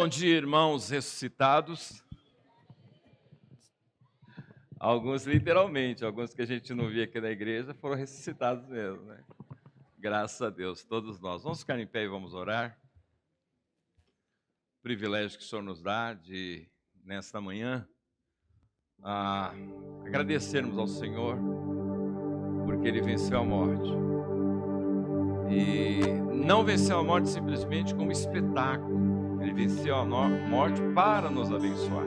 Bom dia, irmãos ressuscitados. Alguns literalmente, alguns que a gente não via aqui na igreja foram ressuscitados mesmo, né? Graças a Deus, todos nós. Vamos ficar em pé e vamos orar. O privilégio que o Senhor nos dá de, nesta manhã, agradecermos ao Senhor, porque Ele venceu a morte. E não venceu a morte simplesmente como espetáculo. Ele venceu a morte para nos abençoar.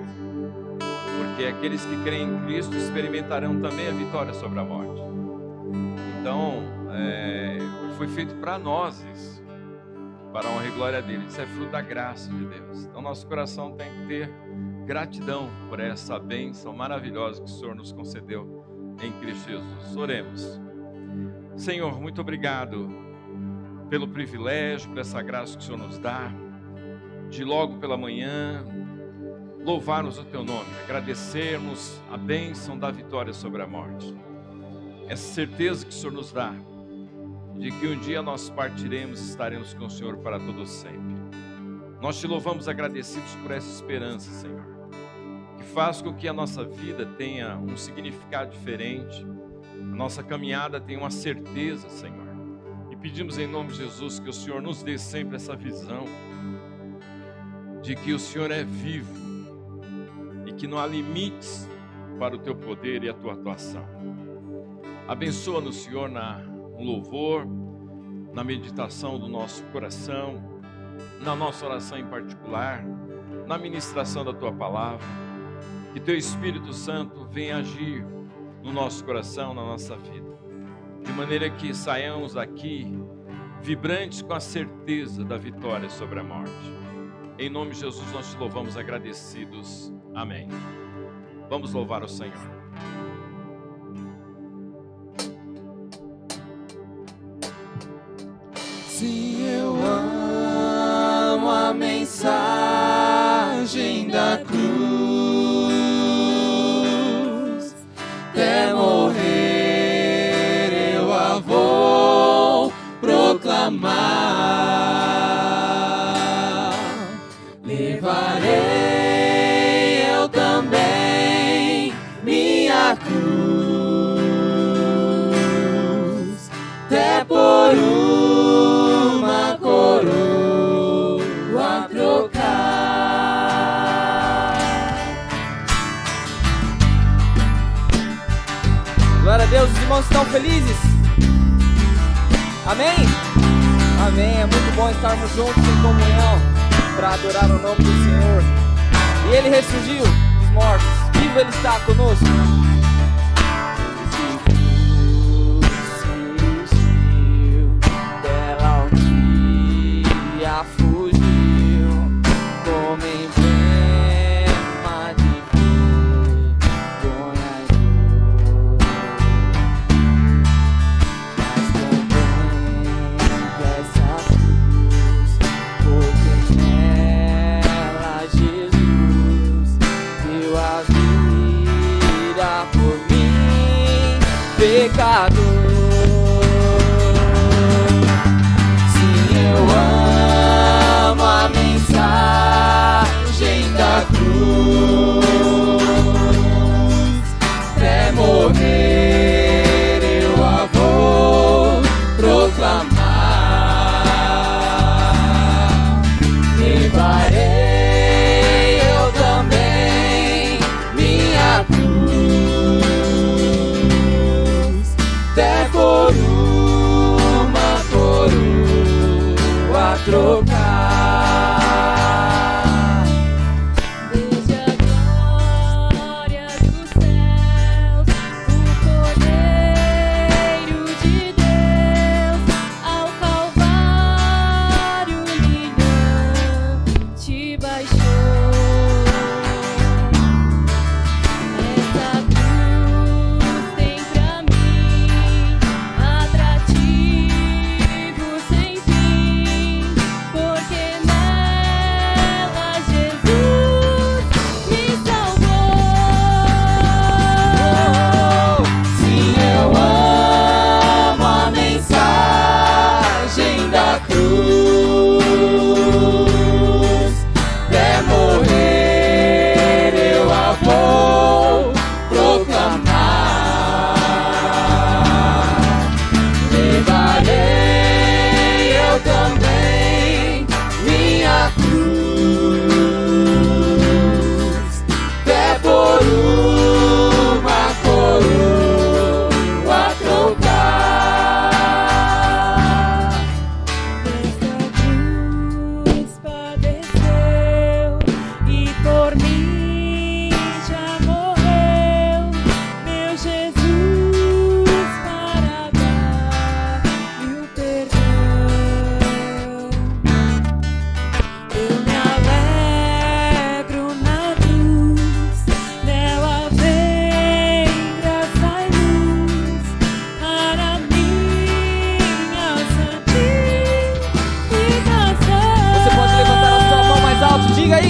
Porque aqueles que creem em Cristo experimentarão também a vitória sobre a morte. Então, foi feito para nós isso, para a honra e glória dele. Isso é fruto da graça de Deus. Então, nosso coração tem que ter gratidão por essa bênção maravilhosa que o Senhor nos concedeu em Cristo Jesus. Oremos. Senhor, muito obrigado pelo privilégio, por essa graça que o Senhor nos dá, de logo pela manhã louvarmos o Teu nome, agradecermos a bênção da vitória sobre a morte. Essa certeza que o Senhor nos dá, de que um dia nós partiremos e estaremos com o Senhor para todo sempre. Nós Te louvamos agradecidos por essa esperança, Senhor, que faz com que a nossa vida tenha um significado diferente, a nossa caminhada tenha uma certeza, Senhor. E pedimos em nome de Jesus que o Senhor nos dê sempre essa visão de que o Senhor é vivo e que não há limites para o Teu poder e a Tua atuação. Abençoa-nos, Senhor, no louvor, na meditação do nosso coração, na nossa oração em particular, na ministração da Tua palavra. Que Teu Espírito Santo venha agir no nosso coração, na nossa vida, de maneira que saiamos aqui vibrantes com a certeza da vitória sobre a morte. Em nome de Jesus nós Te louvamos agradecidos. Amém. Vamos louvar o Senhor. Se eu amo a mensagem da cruz, até morrer eu a vou proclamar. Levarei eu também minha cruz, até por uma coroa trocar. Glória a Deus, os irmãos estão felizes? Amém? Amém, é muito bom estarmos juntos em comunhão para adorar o nome do Senhor. E Ele ressurgiu dos mortos, vivo Ele está conosco. Resistiu, dela um dia fugiu, como emblema de vergonha e dor. Mas compreende essa cruz, porque nela Jesus deu a vida por mim, pecador. Sim, eu amo a mensagem da cruz, até morrer eu a vou proclamar. Levarei eu também minha cruz, até por uma coroa trocar. Desde a glória dos céus, o Cordeiro de Deus, ao Calvário humilhante baixou. Essa cruz tem pra mim atrativo sem fim, porque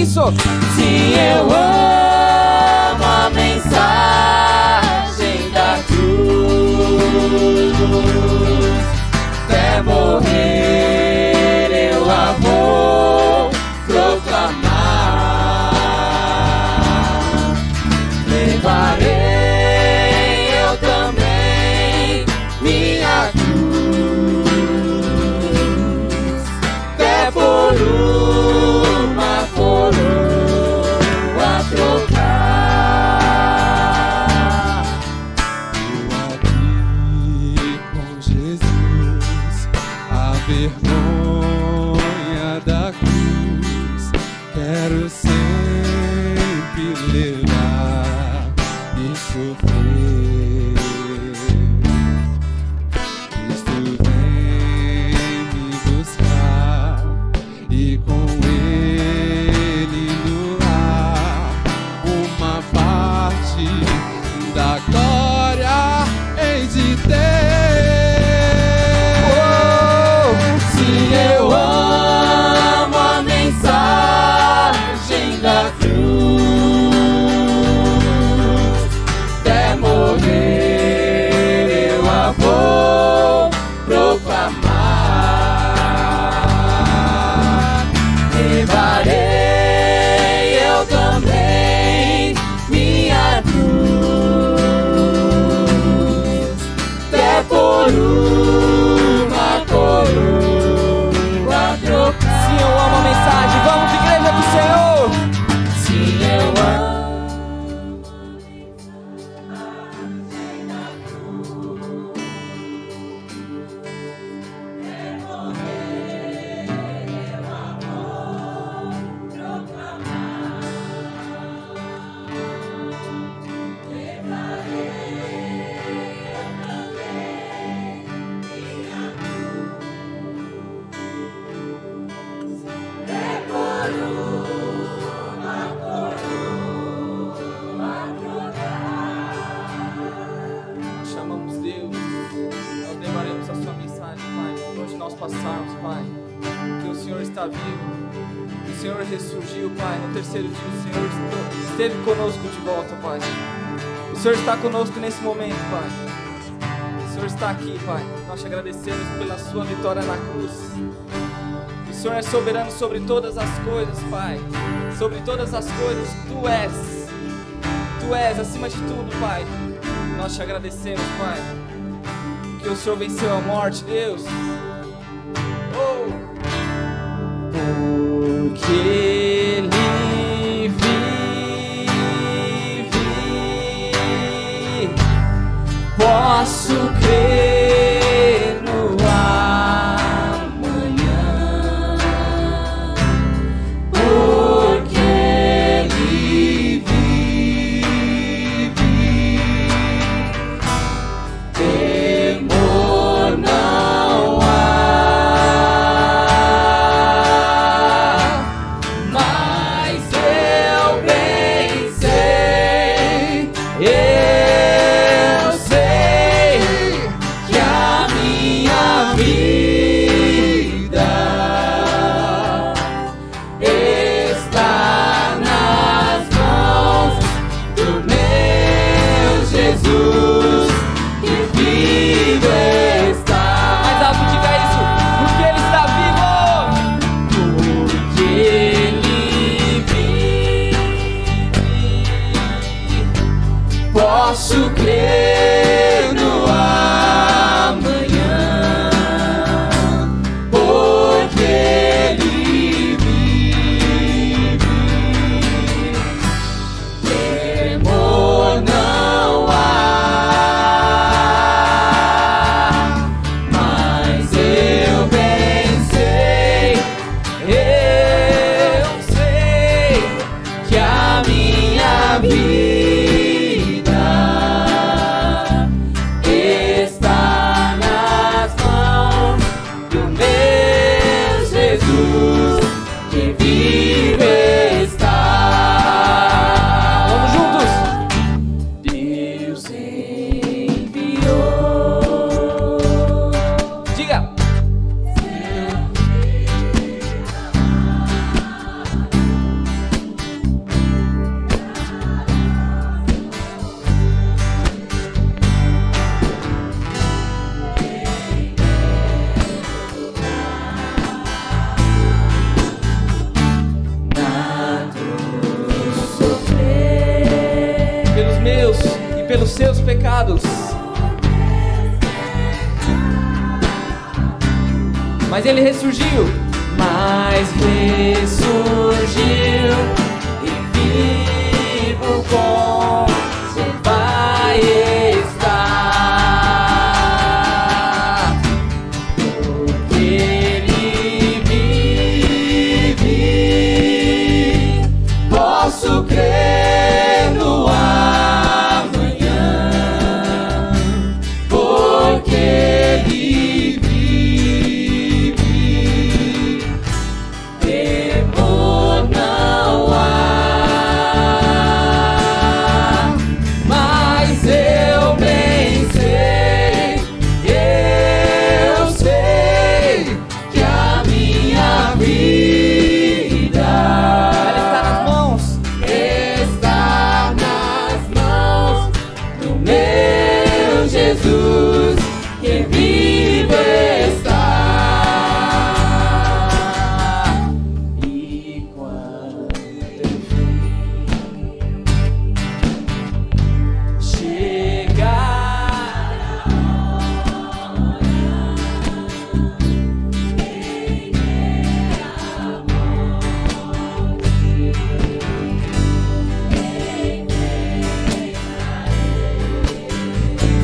isso. Se eu amo a mensagem da cruz, até morrer eu a vou proclamar. Levarei eu também minha cruz, até por uma coroa trocar. Eu aqui com Jesus, a vergonha da cruz, quero sempre levar e sofrer. Cristo vem me buscar e com Ele no lar uma parte da glória hei de ter. Se eu amo a mensagem da cruz, até morrer eu a vou proclamar. Levarei eu também minha cruz, até por uma coroa trocar. Se eu amo a mensagem, vamos, igreja do Senhor. Se eu amo Chamamos Deus, nós levaremos a sua mensagem, Pai, por onde nós passarmos, Pai, que o Senhor está vivo, o Senhor ressurgiu, Pai, no terceiro dia o Senhor esteve conosco de volta, Pai. O Senhor está conosco nesse momento, Pai. O Senhor está aqui, Pai. Nós te agradecemos pela sua vitória na cruz. O Senhor é soberano sobre todas as coisas, Pai. Sobre todas as coisas, Tu és. Tu és acima de tudo, Pai. Nós te agradecemos, Pai, que o Senhor venceu a morte, Deus. Oh! Porque Ele vive, posso crer no amanhã, porque Ele vive, temor não há, mas eu bem sei, eu sei pecados. Mas ele ressurgiu. Mas ressurgiu e vivo com vai estar. Porque ele vive, posso crer no amanhã. Porque ele vive, temor não há. Mas eu bem sei que a minha vida está nas mãos do meu Jesus, que vivo está. E quando chegar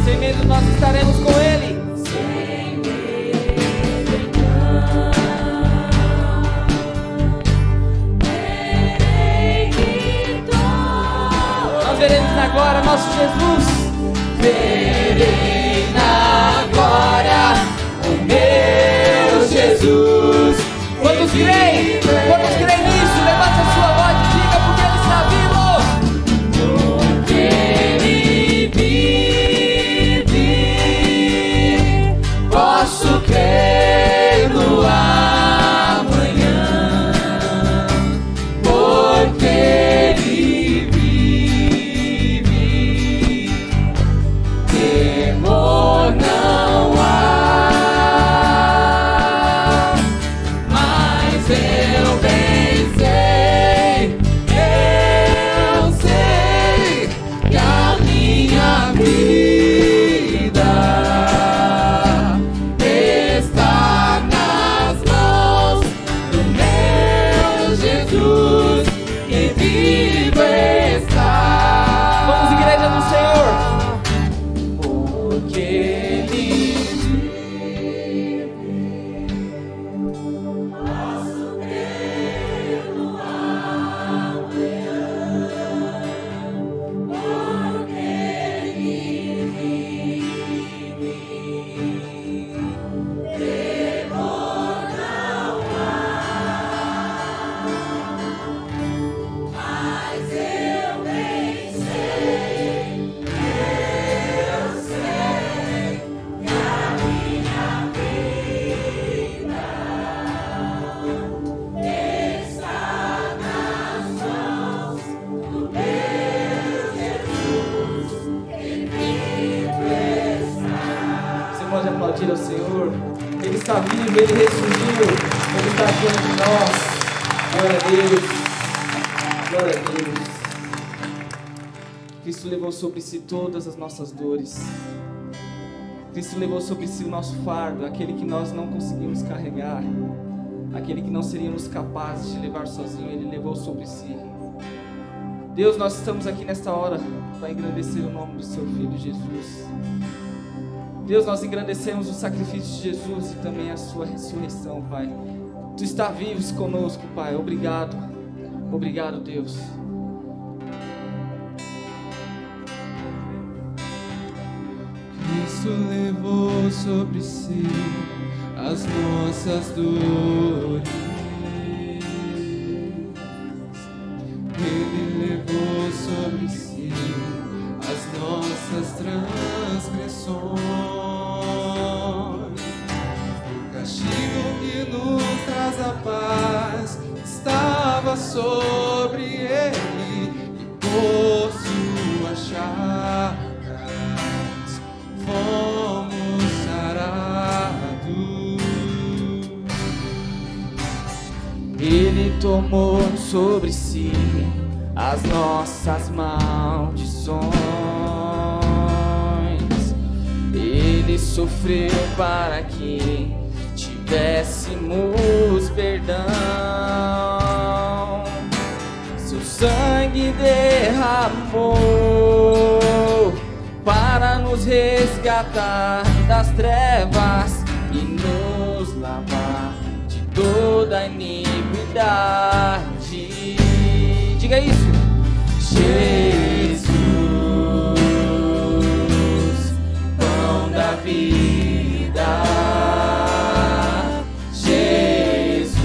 sem medo, nós estaremos com ele. Nós veremos agora nosso Jesus. Verei na glória o meu Jesus. Quantos creem? Quantos creem nisso? Levante a sua voz e diga, porque ele está vivo. Porque ele vive, posso crer no amanhã. Porque ele vive, temor não há. Mas eu bem sei que a minha vida está nas mãos do meu Jesus, que vivo está. Vamos, igreja do Senhor. Porque ele Você pode aplaudir ao Senhor. Ele está vivo, ele ressurgiu, ele está diante de nós. Glória a Deus. Glória a Deus. Cristo levou sobre si todas as nossas dores. Cristo levou sobre si o nosso fardo, aquele que nós não conseguimos carregar, aquele que não seríamos capazes de levar sozinho, ele levou sobre si. Deus, nós estamos aqui nesta hora para engrandecer o nome do seu Filho Jesus. Deus, nós engrandecemos o sacrifício de Jesus e também a sua ressurreição, Pai. Tu está vivo conosco, Pai. Obrigado. Obrigado, Deus. Cristo levou sobre si as nossas dores. Ele levou sobre si as nossas transgressões. O castigo que nos traz a paz estava sobre ele, e por suas chagas fomos sarados. Ele tomou sobre si as nossas maldições. Ele sofreu para que tivéssemos perdão. Seu sangue derramou para nos resgatar das trevas e nos lavar de toda iniquidade. Diga isso. Jesus, pão da vida. Jesus,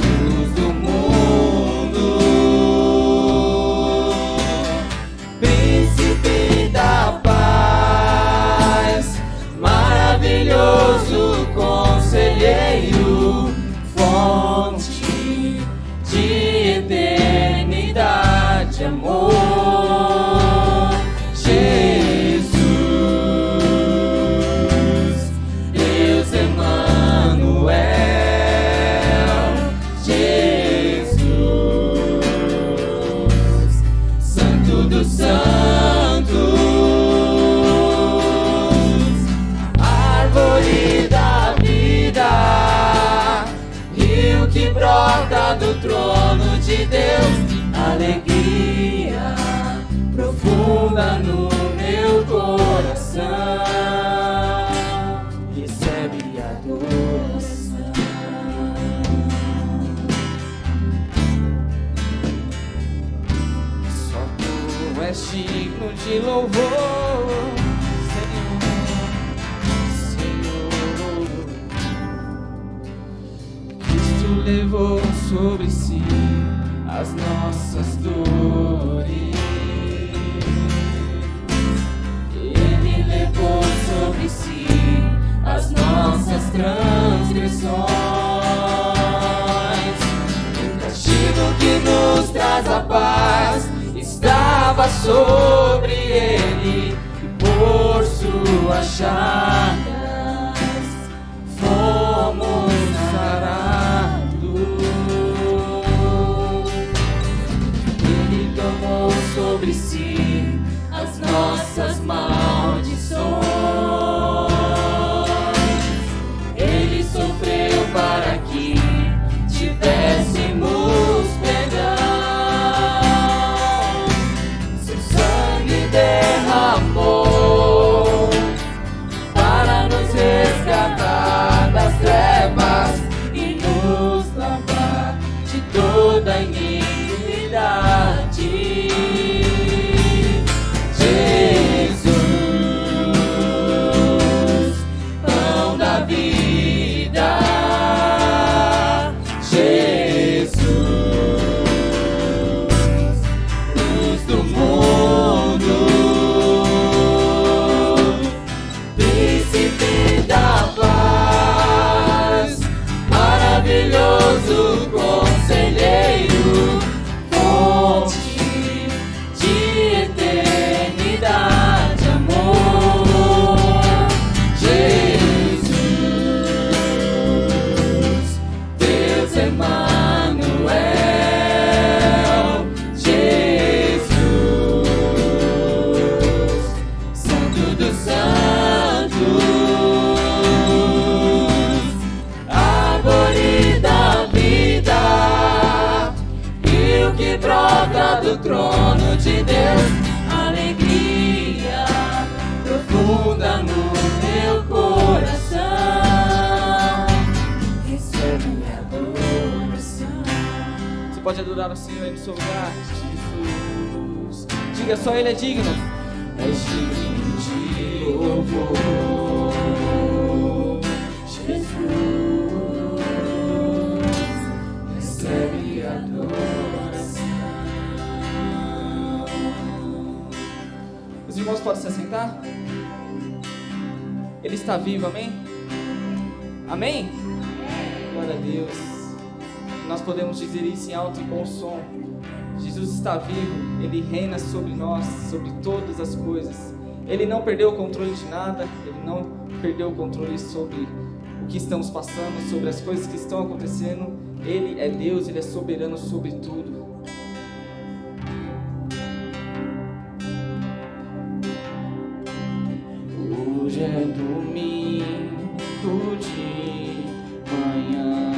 luz do mundo, príncipe da paz, maravilhoso conselheiro, fonte de eternidade, amor. Jesus, Deus Emanuel. Jesus, Santo dos Santos, árvore da vida, rio que brota do trono de Deus, alegria profunda no meu coração, recebe adoração. Só tu és digno de louvor, Senhor. Cristo levou sobre si as nossas dores. Ele levou sobre si as nossas transgressões. O castigo que nos traz a paz estava sobre ele, e por suas chagas fomos sarados. Ele tomou sobre si as nossas maldições. Ele sofreu para que tivéssemos perdão. Seu sangue derramou para nos resgatar das trevas e nos lavar de toda iniquidade. Jesus, pão da vida. Jesus, luz do mundo, príncipe da paz, maravilhoso conselheiro, fonte de eternidade, amor. Jesus, Deus Emanuel. Jesus, Santo dos Santos, árvore da vida, rio que brota do trono de Deus, alegria profunda no meu coração, recebe minha adoração. Você pode adorar o Senhor aí no seu lugar, Jesus. Diga, só Ele é digno. É digno de louvor, Jesus. Recebe adoração. Os irmãos podem se assentar? Ele está vivo, amém? Amém? Glória a Deus. Nós podemos dizer isso em alto e bom som. Jesus está vivo, Ele reina sobre nós, sobre todas as coisas. Ele não perdeu o controle de nada, Ele não perdeu o controle sobre o que estamos passando, sobre as coisas que estão acontecendo. Ele é Deus, Ele é soberano sobre tudo. Hoje é domingo de manhã.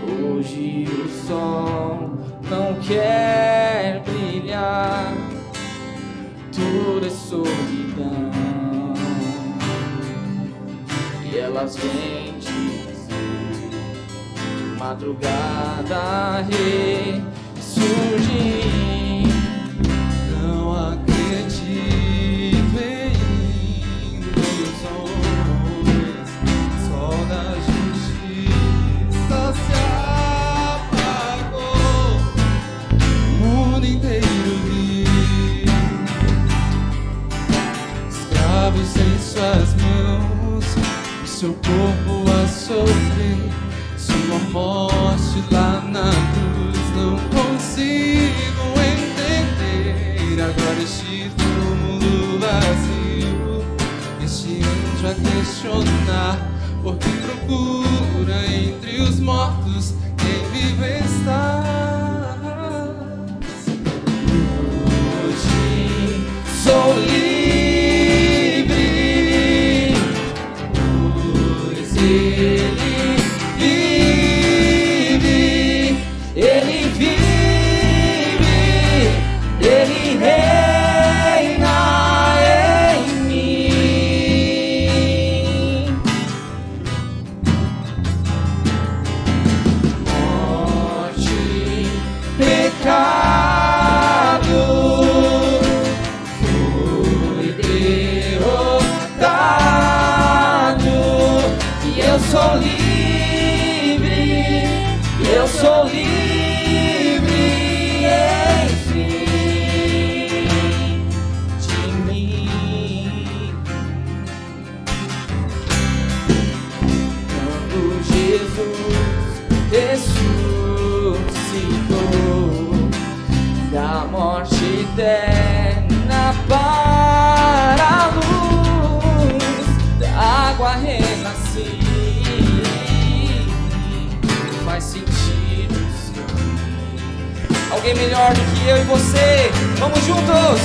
Hoje o sol não quer brilhar. Tudo é solidão. E elas vêm dizer de madrugada ressurgir. Não acredito em ilusões. Sol da justiça se apagou. O mundo inteiro viu escravos em suas mãos, o seu corpo a sofrer sua morte lá na cruz. Não consigo entender agora este túmulo vazio, este anjo a questionar por que procura entre os mortos quem vive está. Hoje sou livre, pois Ele vive, Ele vive, Ele reina em mim. Morte, pecado foi derrotado e eu sou livre, eu sou livre, enfim, de mim. Quando Jesus ressuscitou da morte eterna para a luz, da água renasci. Faz sentido, sim. Alguém melhor do que eu e você? Vamos juntos!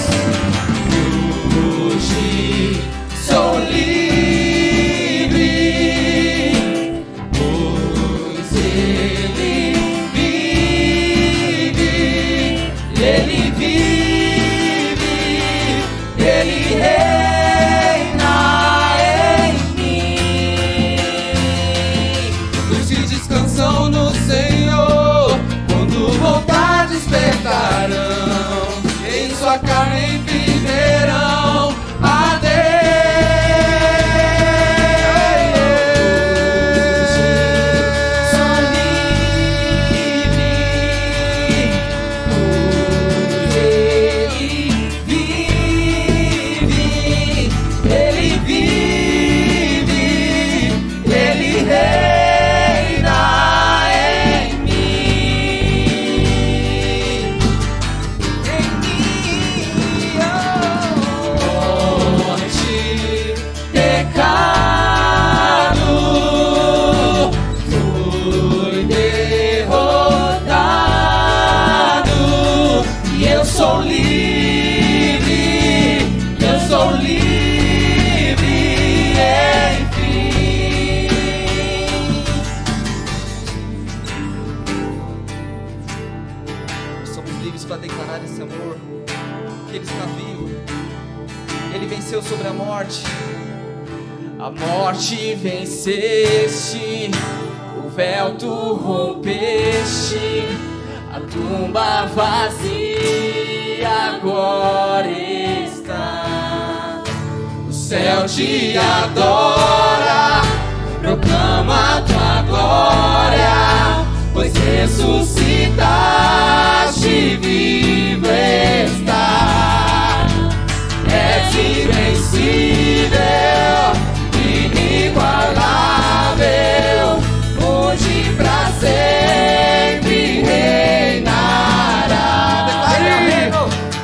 Hoje sou livre, pois Ele vive, Ele vive, Ele reina em mim. Os que descansam no Senhor, quando voltar despertarão, em sua carne viverão a Sou livre, pois Ele vive, Ele vive, Ele reina em mim. Morte, pecado foi derrotado e eu sou livre, eu sou livre, enfim. Nós somos livres para declarar esse amor, que Ele está vivo. Ele venceu sobre a morte. A morte venceste, o véu tu rompeste, a tumba vazia agora está. O céu te adora, proclama tua glória, pois ressuscitaste, vivo está. És invencível, inigualável, hoje pra sempre reinará.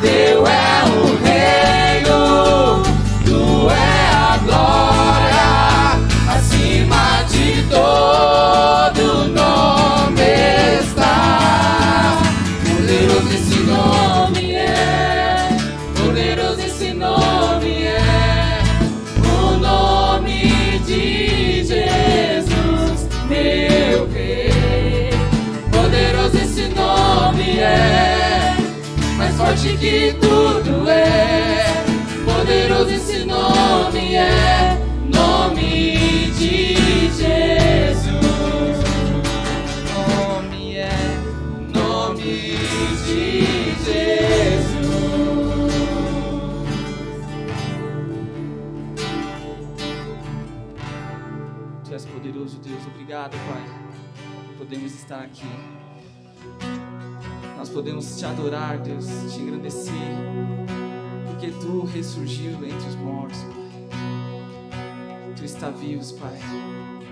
Teu é o reino, tu é a glória, acima de todo nome está. Poderoso esse nome é, poderoso esse nome é. forte que tudo é, poderoso esse nome é, nome de Jesus. Nome é, Nome de Jesus. Tu és poderoso, Deus. Obrigado, Pai. Podemos estar aqui. Nós podemos te adorar, Deus, te engrandecer, porque tu ressurgiu entre os mortos, Pai. Tu está vivo, Pai.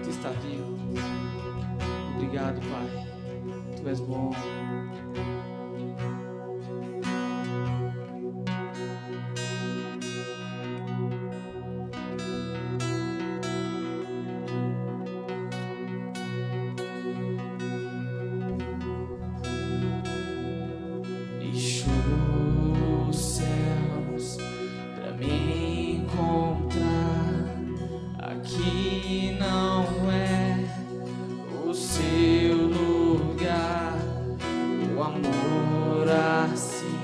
Tu está vivo. Obrigado, Pai. Tu és bom. Deixou os céus pra me encontrar. Aqui não é o seu lugar. O amor assim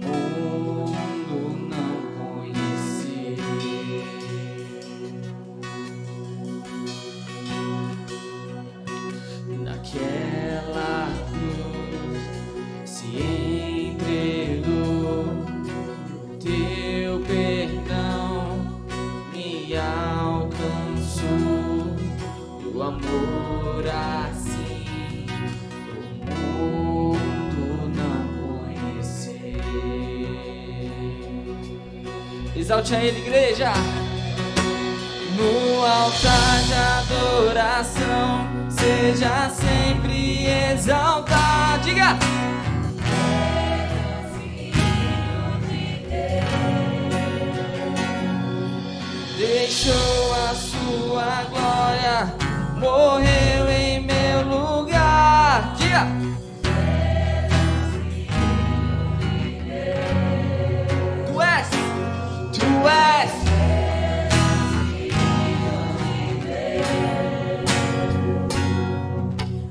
o mundo não conhecia. Naquela cruz se entregou, teu perdão me alcançou, o amor assim o mundo não conheceu. Exalte a Ele, igreja. No altar de adoração, seja sempre exaltado. Diga! Deixou a sua glória, morreu em meu lugar. Diga! Tu és.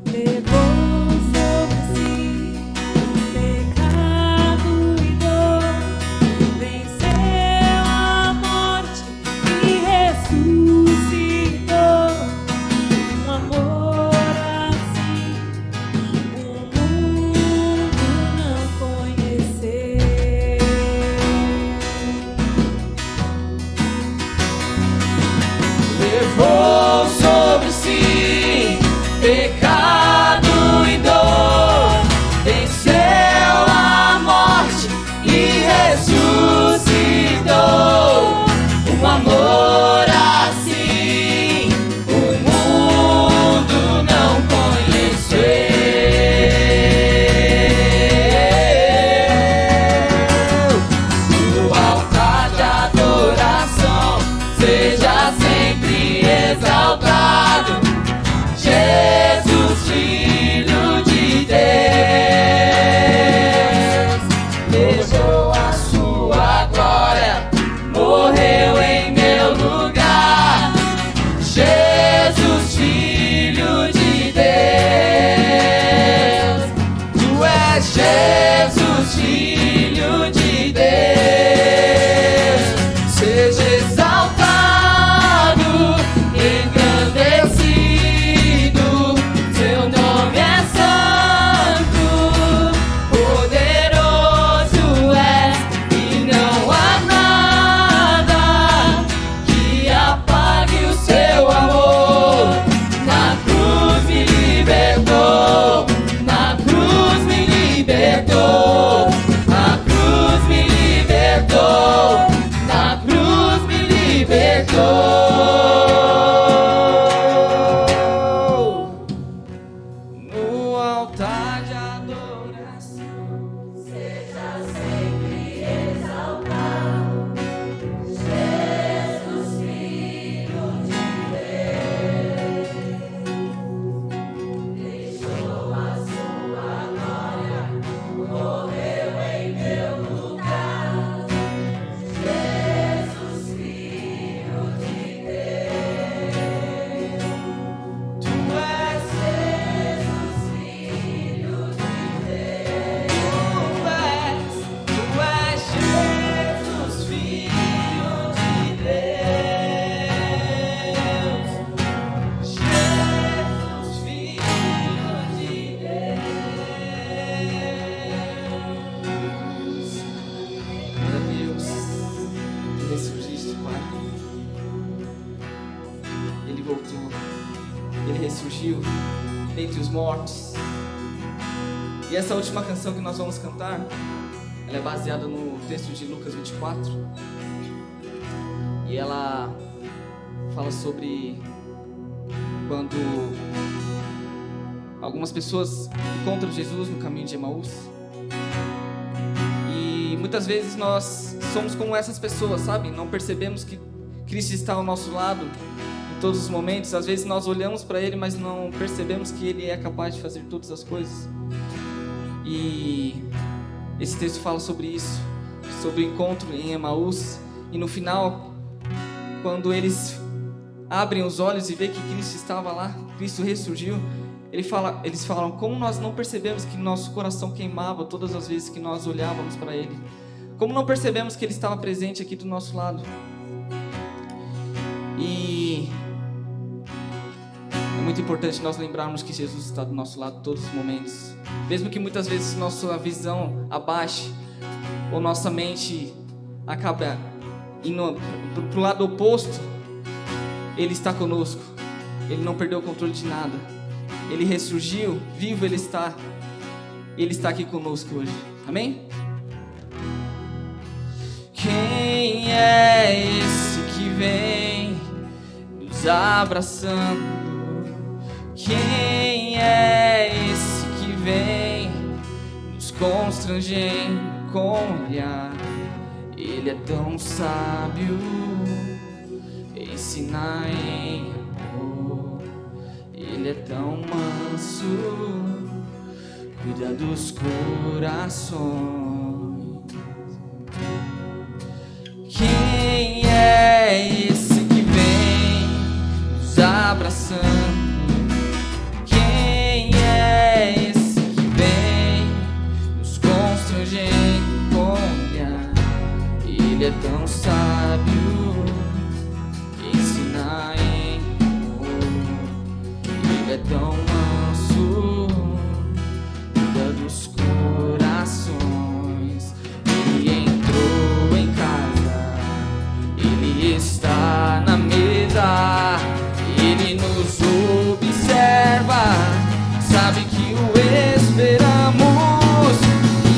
Levou sobre si pecado e dor, venceu a morte e ressuscitou. Um amor Pai. Ele voltou, Ele ressurgiu dentre os mortos. E essa última canção que nós vamos cantar, ela é baseada no texto de Lucas 24. E ela fala sobre quando algumas pessoas encontram Jesus no caminho de Emaús. E muitas vezes nós somos como essas pessoas, sabe? Não percebemos que Cristo está ao nosso lado em todos os momentos. Às vezes nós olhamos para Ele, mas não percebemos que Ele é capaz de fazer todas as coisas. E esse texto fala sobre isso, sobre o encontro em Emaús. E no final, quando abrem os olhos e veem que Cristo estava lá, Cristo ressurgiu, eles falam como nós não percebemos que nosso coração queimava todas as vezes que nós olhávamos para Ele. Como não percebemos que Ele estava presente aqui do nosso lado. E é muito importante nós lembrarmos que Jesus está do nosso lado todos os momentos. Mesmo que muitas vezes nossa visão abaixe, ou nossa mente acabe indo para o lado oposto, Ele está conosco. Ele não perdeu o controle de nada. Ele ressurgiu, vivo Ele está. Ele está aqui conosco hoje. Amém? Quem é esse que vem nos abraçando? Quem é esse que vem nos constrangendo com o olhar? Ele é tão sábio, ensina em amor. Ele é tão manso, cuida dos corações. Quem é esse que vem nos abraçando? Quem é esse que vem nos constrangendo com o olhar? Ele é tão sábio, ensina em amor. Ele é tão manso, cuida dos corações. Ele entrou em casa, Ele está na mesa, Ele nos observa, sabe que o esperamos.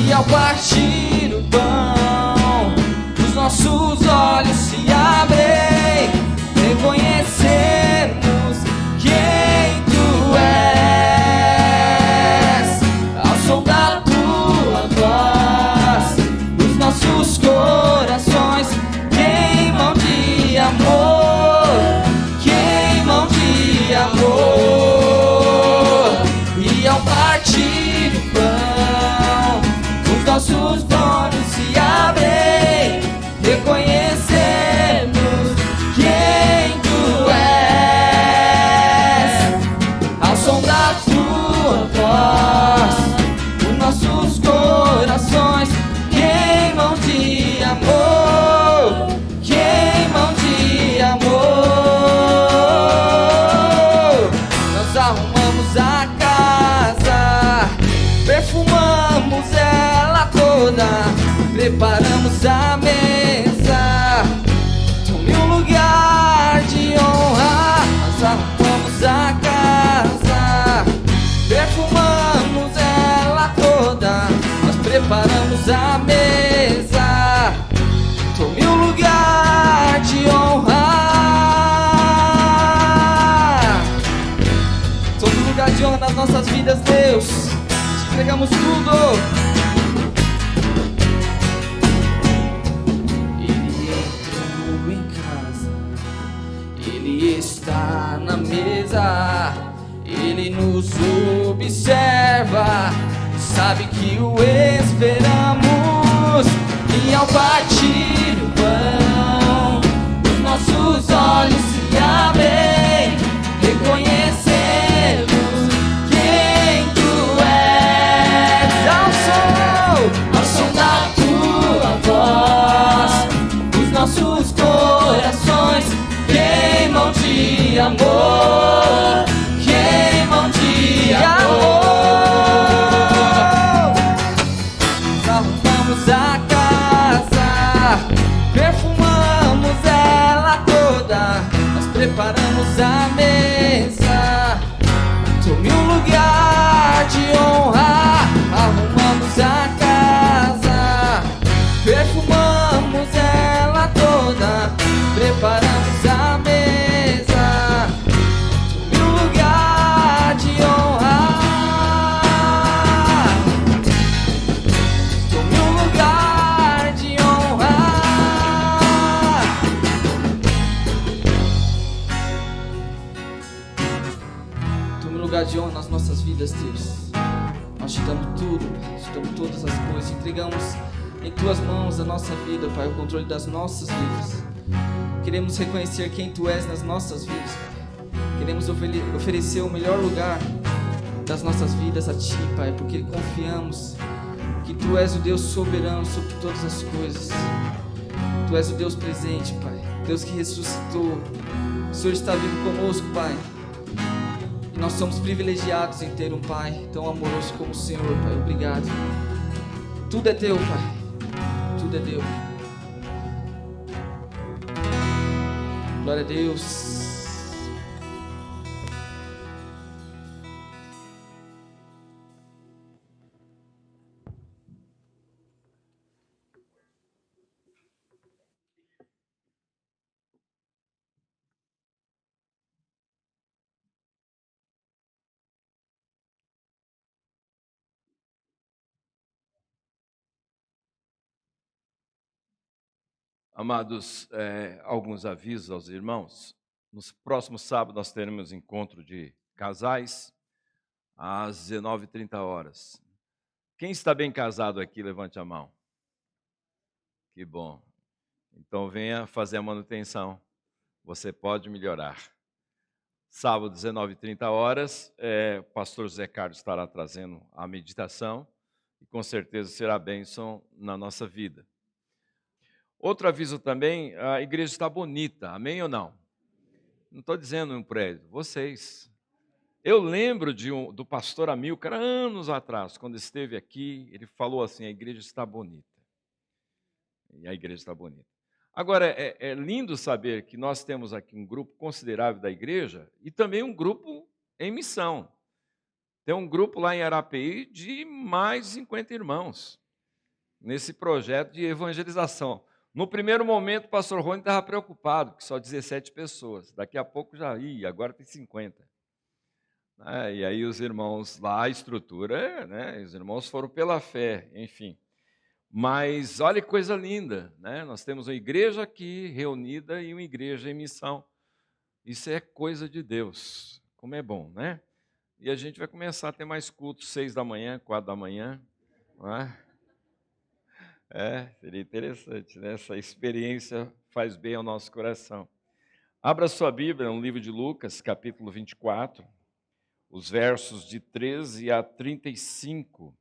E ao partir o pão, os nossos olhos se abrem, reconhecemos quem Tu és. Ao som da Tua voz, os nossos corações queimam de amor, queimam de amor. E ao partir o pão, os nossos olhos se abrem, reconhecemos quem Tu és. Ao som da Tua voz, os nossos corações queimam de amor, queimam de amor. Nós arrumamos a casa, perfumamos ela toda, preparamos a mesa, tome um lugar de honra. Nós arrumamos a casa, perfumamos ela toda, nós preparamos a mesa, tome um lugar de honra. Tome um lugar de honra nas nossas vidas, Deus. Te entregamos tudo. Ele está na mesa, Ele nos observa, sabe que o esperamos. E ao partir o pão, os nossos olhos se abrem, reconhecemos quem Tu és. Ao som da Tua voz, os nossos corações queimam de amor, queimam de amor. Nós arrumamos a casa, perfumamos ela preparamos a mesa. Tome um lugar de honra, arrumamos a casa, perfumamos ela toda, preparamos a mesa. Tome um lugar de honra, tome um lugar de honra. Tome um lugar de honra nas nossas vidas, Deus. Nós te damos tudo, Pai. Te damos todas as coisas. Entregamos em Tuas mãos a nossa vida, Pai, o controle das nossas vidas. Queremos reconhecer quem Tu és nas nossas vidas, Pai. Queremos oferecer o melhor lugar das nossas vidas a Ti, Pai, porque confiamos que Tu és o Deus soberano sobre todas as coisas. Tu és o Deus presente, Pai, Deus que ressuscitou. O Senhor está vivo conosco, Pai. E nós somos privilegiados em ter um Pai tão amoroso como o Senhor, Pai. Obrigado. Tudo é Teu, Pai. Tudo é Teu. Glória a Deus. Amados, alguns avisos aos irmãos. No próximo sábado nós teremos encontro de casais às 19h30. Quem está bem casado aqui, levante a mão. Que bom. Então venha fazer a manutenção. Você pode melhorar. Sábado, 19h30, o pastor José Carlos estará trazendo a meditação e com certeza será bênção na nossa vida. Outro aviso também, a igreja está bonita, amém ou não? Não estou dizendo um prédio, vocês. Eu lembro do pastor Amilcar, anos atrás, quando esteve aqui, ele falou assim, a igreja está bonita. E a igreja está bonita. Agora, é lindo saber que nós temos aqui um grupo considerável da igreja e também um grupo em missão. Tem um grupo lá em Arapeí de mais de 50 irmãos, nesse projeto de evangelização. No primeiro momento, o pastor Rony estava preocupado, que só 17 pessoas. Daqui a pouco já ia, agora tem 50. E aí os irmãos lá, a estrutura, os irmãos foram pela fé, enfim. Mas olha que coisa linda, nós temos uma igreja aqui reunida e uma igreja em missão. Isso é coisa de Deus, como é bom, né? E a gente vai começar a ter mais cultos, 6h, 4h, não é? Seria interessante, né? Essa experiência faz bem ao nosso coração. Abra sua Bíblia no livro de Lucas, capítulo 24, os versos de 13 a 35.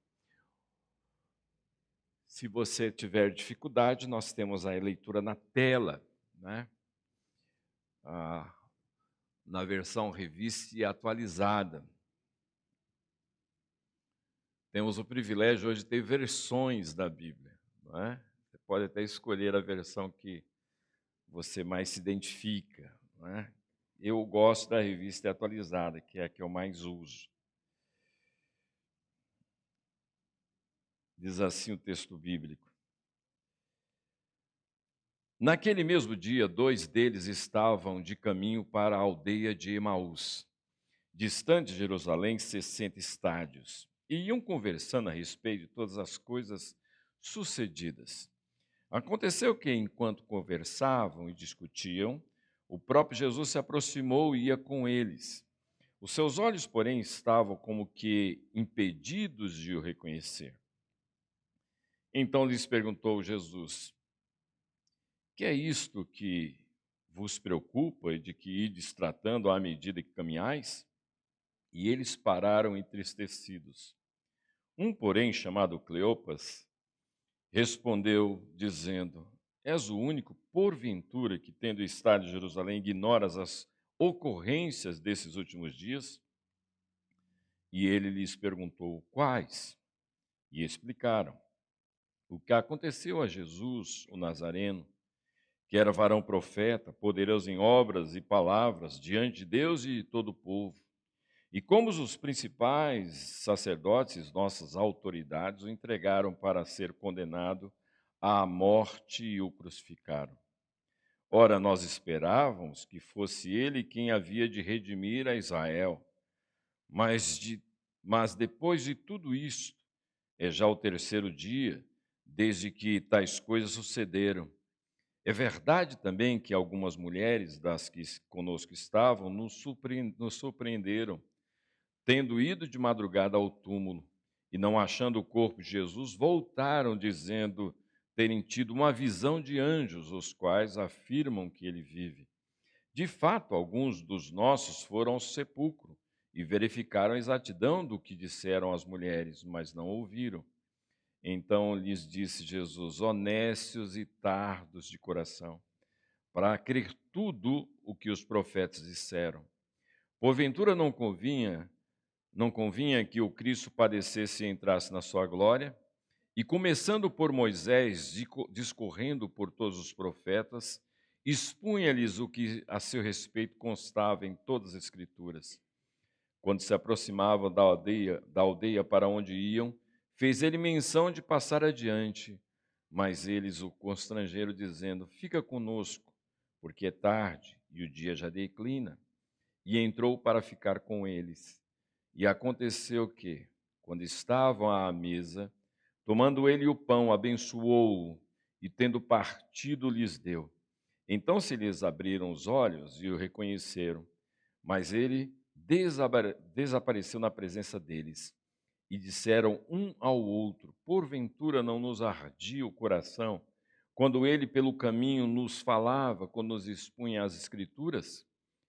Se você tiver dificuldade, nós temos a leitura na tela, na versão revista e atualizada. Temos o privilégio hoje de ter versões da Bíblia. Você pode até escolher a versão que você mais se identifica. Eu gosto da revista atualizada, que é a que eu mais uso. Diz assim o texto bíblico. Naquele mesmo dia, 2 deles estavam de caminho para a aldeia de Emaús, distante de Jerusalém 60 estádios, e iam conversando a respeito de todas as coisas sucedidas. Aconteceu que, enquanto conversavam e discutiam, o próprio Jesus se aproximou e ia com eles. Os seus olhos, porém, estavam como que impedidos de o reconhecer. Então lhes perguntou Jesus: que é isto que vos preocupa e de que ides tratando à medida que caminhais? E eles pararam entristecidos. Um, porém, chamado Cleopas, respondeu, dizendo: és o único, porventura, que, tendo estado em Jerusalém, ignoras as ocorrências desses últimos dias? E ele lhes perguntou: quais? E explicaram o que aconteceu a Jesus, o Nazareno, que era varão profeta, poderoso em obras e palavras, diante de Deus e de todo o povo. E como os principais sacerdotes, nossas autoridades, o entregaram para ser condenado à morte e o crucificaram. Ora, nós esperávamos que fosse ele quem havia de redimir a Israel. Mas depois de tudo isto, é já o terceiro dia, desde que tais coisas sucederam. É verdade também que algumas mulheres das que conosco estavam nos surpreenderam, tendo ido de madrugada ao túmulo e não achando o corpo de Jesus, voltaram dizendo terem tido uma visão de anjos, os quais afirmam que ele vive. De fato, alguns dos nossos foram ao sepulcro e verificaram a exatidão do que disseram as mulheres, mas não ouviram. Então lhes disse Jesus: honestos e tardos de coração, para crer tudo o que os profetas disseram. Porventura não convinha que o Cristo padecesse e entrasse na sua glória? E começando por Moisés, discorrendo por todos os profetas, expunha-lhes o que a seu respeito constava em todas as Escrituras. Quando se aproximavam da aldeia para onde iam, fez ele menção de passar adiante, mas eles o constrangeram, dizendo: fica conosco, porque é tarde e o dia já declina. E entrou para ficar com eles. E aconteceu que, quando estavam à mesa, tomando ele o pão, abençoou-o, e tendo partido, lhes deu. Então se lhes abriram os olhos e o reconheceram, mas ele desapareceu na presença deles. E disseram um ao outro: porventura não nos ardia o coração, quando ele pelo caminho nos falava, quando nos expunha as Escrituras?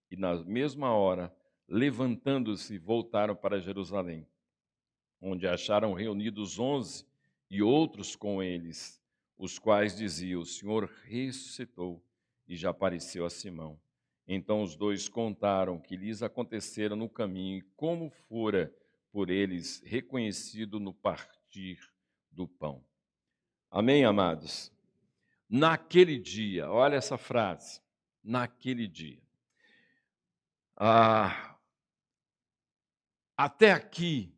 E na mesma hora, levantando-se, voltaram para Jerusalém, onde acharam reunidos 11 e outros com eles, os quais diziam: o Senhor ressuscitou e já apareceu a Simão. Então os dois contaram o que lhes acontecera no caminho e como fora por eles reconhecido no partir do pão. Amém, amados? Naquele dia, olha essa frase, naquele dia. Até aqui,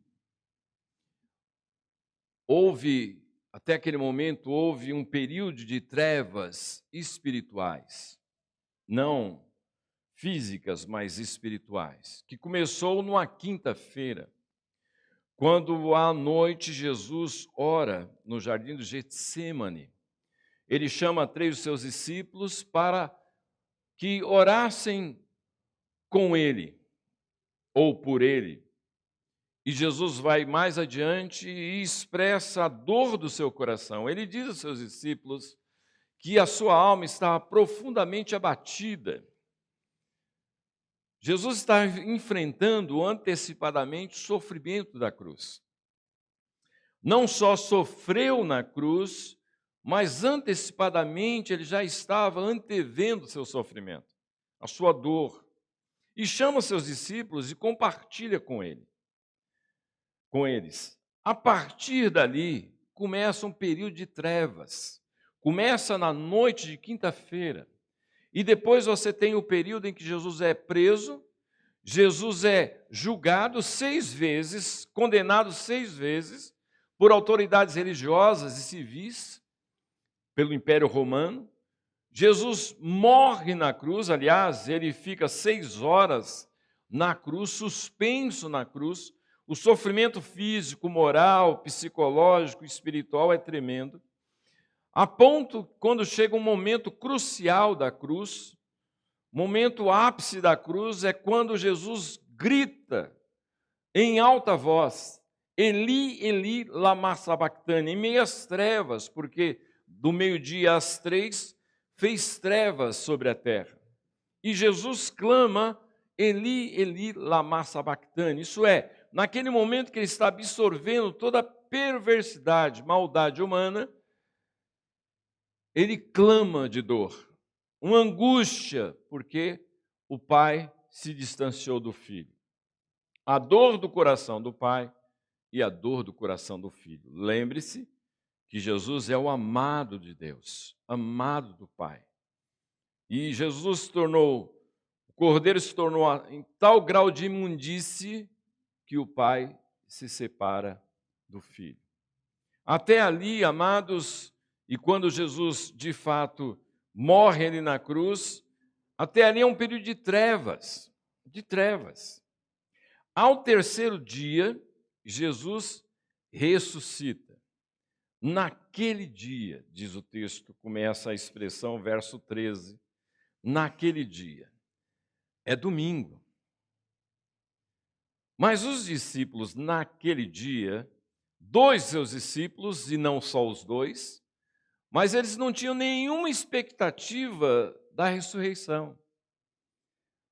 até aquele momento, houve um período de trevas espirituais, não físicas, mas espirituais, que começou numa quinta-feira, quando à noite Jesus ora no jardim do Getsêmani. Ele chama 3 dos seus discípulos para que orassem com ele, ou por ele. E Jesus vai mais adiante e expressa a dor do seu coração. Ele diz aos seus discípulos que a sua alma estava profundamente abatida. Jesus está enfrentando antecipadamente o sofrimento da cruz. Não só sofreu na cruz, mas antecipadamente ele já estava antevendo o seu sofrimento, a sua dor. E chama seus discípulos e compartilha com eles. A partir dali, começa um período de trevas. Começa na noite de quinta-feira. E depois você tem o período em que Jesus é preso, Jesus é julgado 6 vezes, condenado 6 vezes, por autoridades religiosas e civis, pelo Império Romano. Jesus morre na cruz, aliás, ele fica 6 horas na cruz, suspenso na cruz. O sofrimento físico, moral, psicológico, espiritual é tremendo. A ponto, quando chega um momento crucial da cruz, momento ápice da cruz, é quando Jesus grita em alta voz: Eli, Eli, lama sabachthani, em meio às trevas, porque do meio-dia às 3 fez trevas sobre a terra. E Jesus clama: Eli, Eli, lama sabachthani. Isso é, naquele momento que ele está absorvendo toda a perversidade, maldade humana, ele clama de dor, uma angústia, porque o pai se distanciou do filho. A dor do coração do pai e a dor do coração do filho. Lembre-se que Jesus é o amado de Deus, amado do Pai. E Jesus o cordeiro se tornou em tal grau de imundície que o pai se separa do filho. Até ali, amados, e quando Jesus de fato morre ali na cruz, até ali é um período de trevas, de trevas. Ao terceiro dia, Jesus ressuscita. Naquele dia, diz o texto, começa a expressão, verso 13, naquele dia. É domingo. Mas os discípulos, naquele dia, 2 seus discípulos, e não só os 2, mas eles não tinham nenhuma expectativa da ressurreição.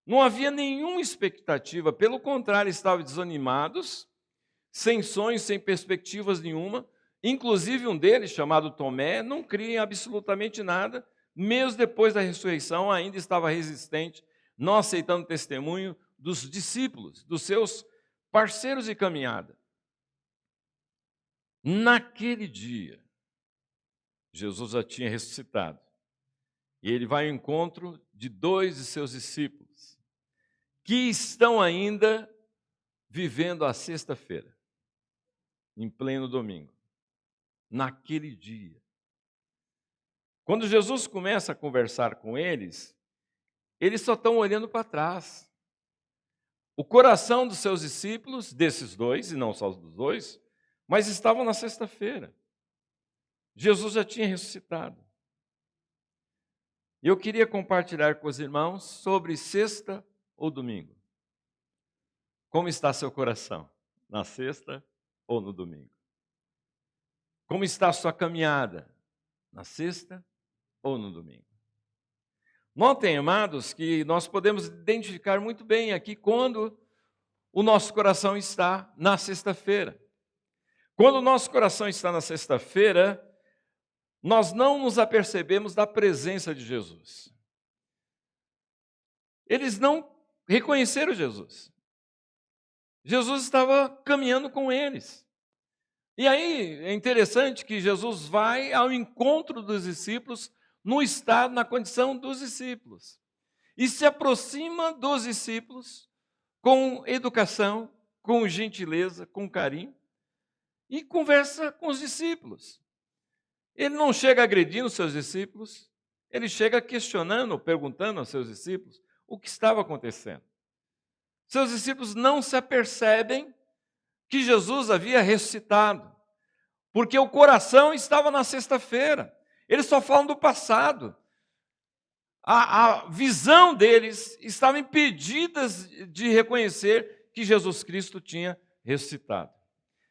Não havia nenhuma expectativa, pelo contrário, estavam desanimados, sem sonhos, sem perspectivas nenhuma. Inclusive um deles, chamado Tomé, não cria em absolutamente nada, mesmo depois da ressurreição, ainda estava resistente, não aceitando testemunho dos discípulos, dos seus parceiros de caminhada. Naquele dia, Jesus já tinha ressuscitado. E ele vai ao encontro de 2 de seus discípulos, que estão ainda vivendo a sexta-feira, em pleno domingo. Naquele dia. Quando Jesus começa a conversar com eles só estão olhando para trás. O coração dos seus discípulos, desses 2, e não só dos 2, mas estavam na sexta-feira. Jesus já tinha ressuscitado. E eu queria compartilhar com os irmãos sobre sexta ou domingo. Como está seu coração? Na sexta ou no domingo? Como está a sua caminhada? Na sexta ou no domingo? Notem, amados, que nós podemos identificar muito bem aqui quando o nosso coração está na sexta-feira. Quando o nosso coração está na sexta-feira, nós não nos apercebemos da presença de Jesus. Eles não reconheceram Jesus. Jesus estava caminhando com eles. E aí é interessante que Jesus vai ao encontro dos discípulos no estado, na condição dos discípulos. E se aproxima dos discípulos com educação, com gentileza, com carinho, e conversa com os discípulos. Ele não chega agredindo os seus discípulos, ele chega questionando, perguntando aos seus discípulos o que estava acontecendo. Seus discípulos não se apercebem que Jesus havia ressuscitado, porque o coração estava na sexta-feira. Eles só falam do passado. A visão deles estava impedida de reconhecer que Jesus Cristo tinha ressuscitado.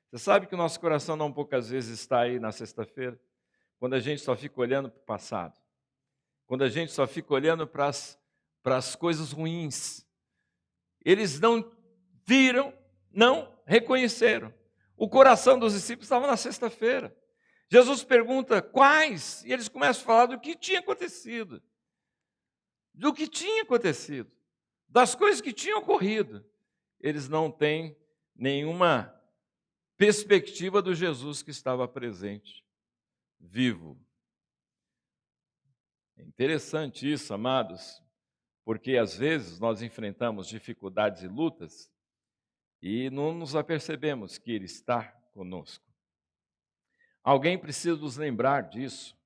Você sabe que o nosso coração não poucas vezes está aí na sexta-feira, quando a gente só fica olhando para o passado, quando a gente só fica olhando para as coisas ruins. Eles não viram, não reconheceram. O coração dos discípulos estava na sexta-feira. Jesus pergunta quais, e eles começam a falar do que tinha acontecido. Do que tinha acontecido, das coisas que tinham ocorrido. Eles não têm nenhuma perspectiva do Jesus que estava presente, vivo. É interessante isso, amados, porque às vezes nós enfrentamos dificuldades e lutas e não nos apercebemos que Ele está conosco. Alguém precisa nos lembrar disso.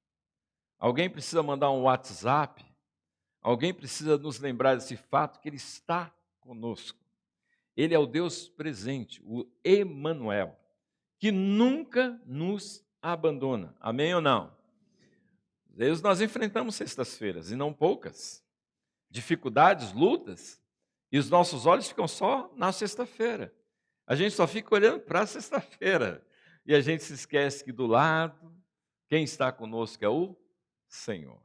Alguém precisa mandar um WhatsApp. Alguém precisa nos lembrar desse fato que Ele está conosco. Ele é o Deus presente, o Emanuel, que nunca nos abandona. Amém ou não? Às vezes nós enfrentamos sextas-feiras, e não poucas, dificuldades, lutas, e os nossos olhos ficam só na sexta-feira. A gente só fica olhando para a sexta-feira. E a gente se esquece que do lado, quem está conosco é o Senhor.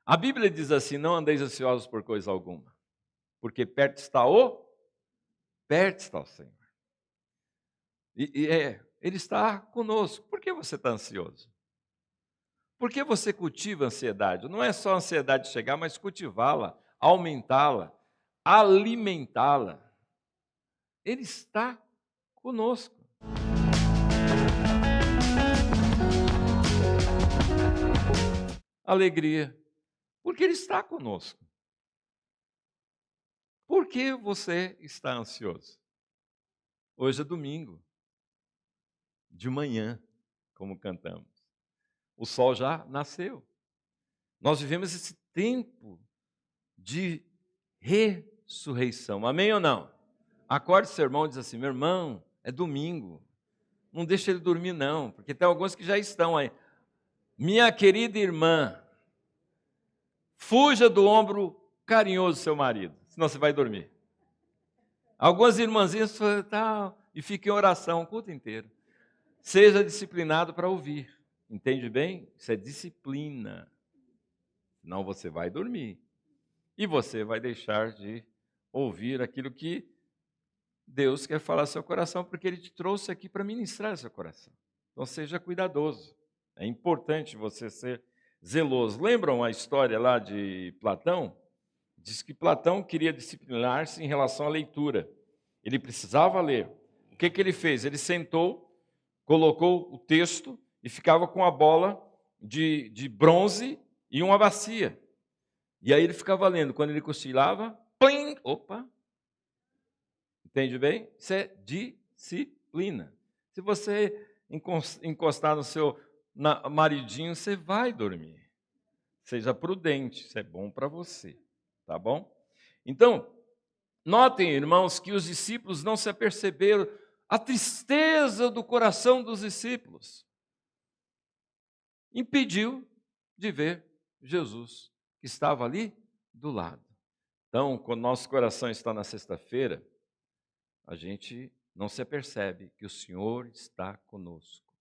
A Bíblia diz assim, não andeis ansiosos por coisa alguma, porque perto está o Senhor. Ele está conosco. Por que você está ansioso? Por que você cultiva a ansiedade? Não é só a ansiedade chegar, mas cultivá-la, aumentá-la, alimentá-la. Ele está conosco. Alegria. Porque Ele está conosco. Por que você está ansioso? Hoje é domingo, de manhã, como cantamos. O sol já nasceu. Nós vivemos esse tempo de ressurreição. Amém ou não? Acorde seu irmão e diz assim: meu irmão, é domingo. Não deixa ele dormir não, porque tem alguns que já estão aí. Minha querida irmã, fuja do ombro carinhoso do seu marido, senão você vai dormir. Algumas irmãzinhas tal, e fiquem em oração o culto inteiro. Seja disciplinado para ouvir. Entende bem? Isso é disciplina. Senão você vai dormir. E você vai deixar de ouvir aquilo que Deus quer falar ao seu coração, porque Ele te trouxe aqui para ministrar ao seu coração. Então seja cuidadoso. É importante você ser zeloso. Lembram a história lá de Platão? Diz que Platão queria disciplinar-se em relação à leitura. Ele precisava ler. O que ele fez? Ele sentou, colocou o texto e ficava com a bola de bronze e uma bacia. E aí ele ficava lendo. Quando ele cochilava, plim, opa! Entende bem? Isso é disciplina. Se você encostar no seu maridinho, você vai dormir. Seja prudente, isso é bom para você. Tá bom? Então, notem, irmãos, que os discípulos não se aperceberam a tristeza do coração dos discípulos. Impediu de ver Jesus, que estava ali do lado. Então, quando nosso coração está na sexta-feira, a gente não se apercebe que o Senhor está conosco.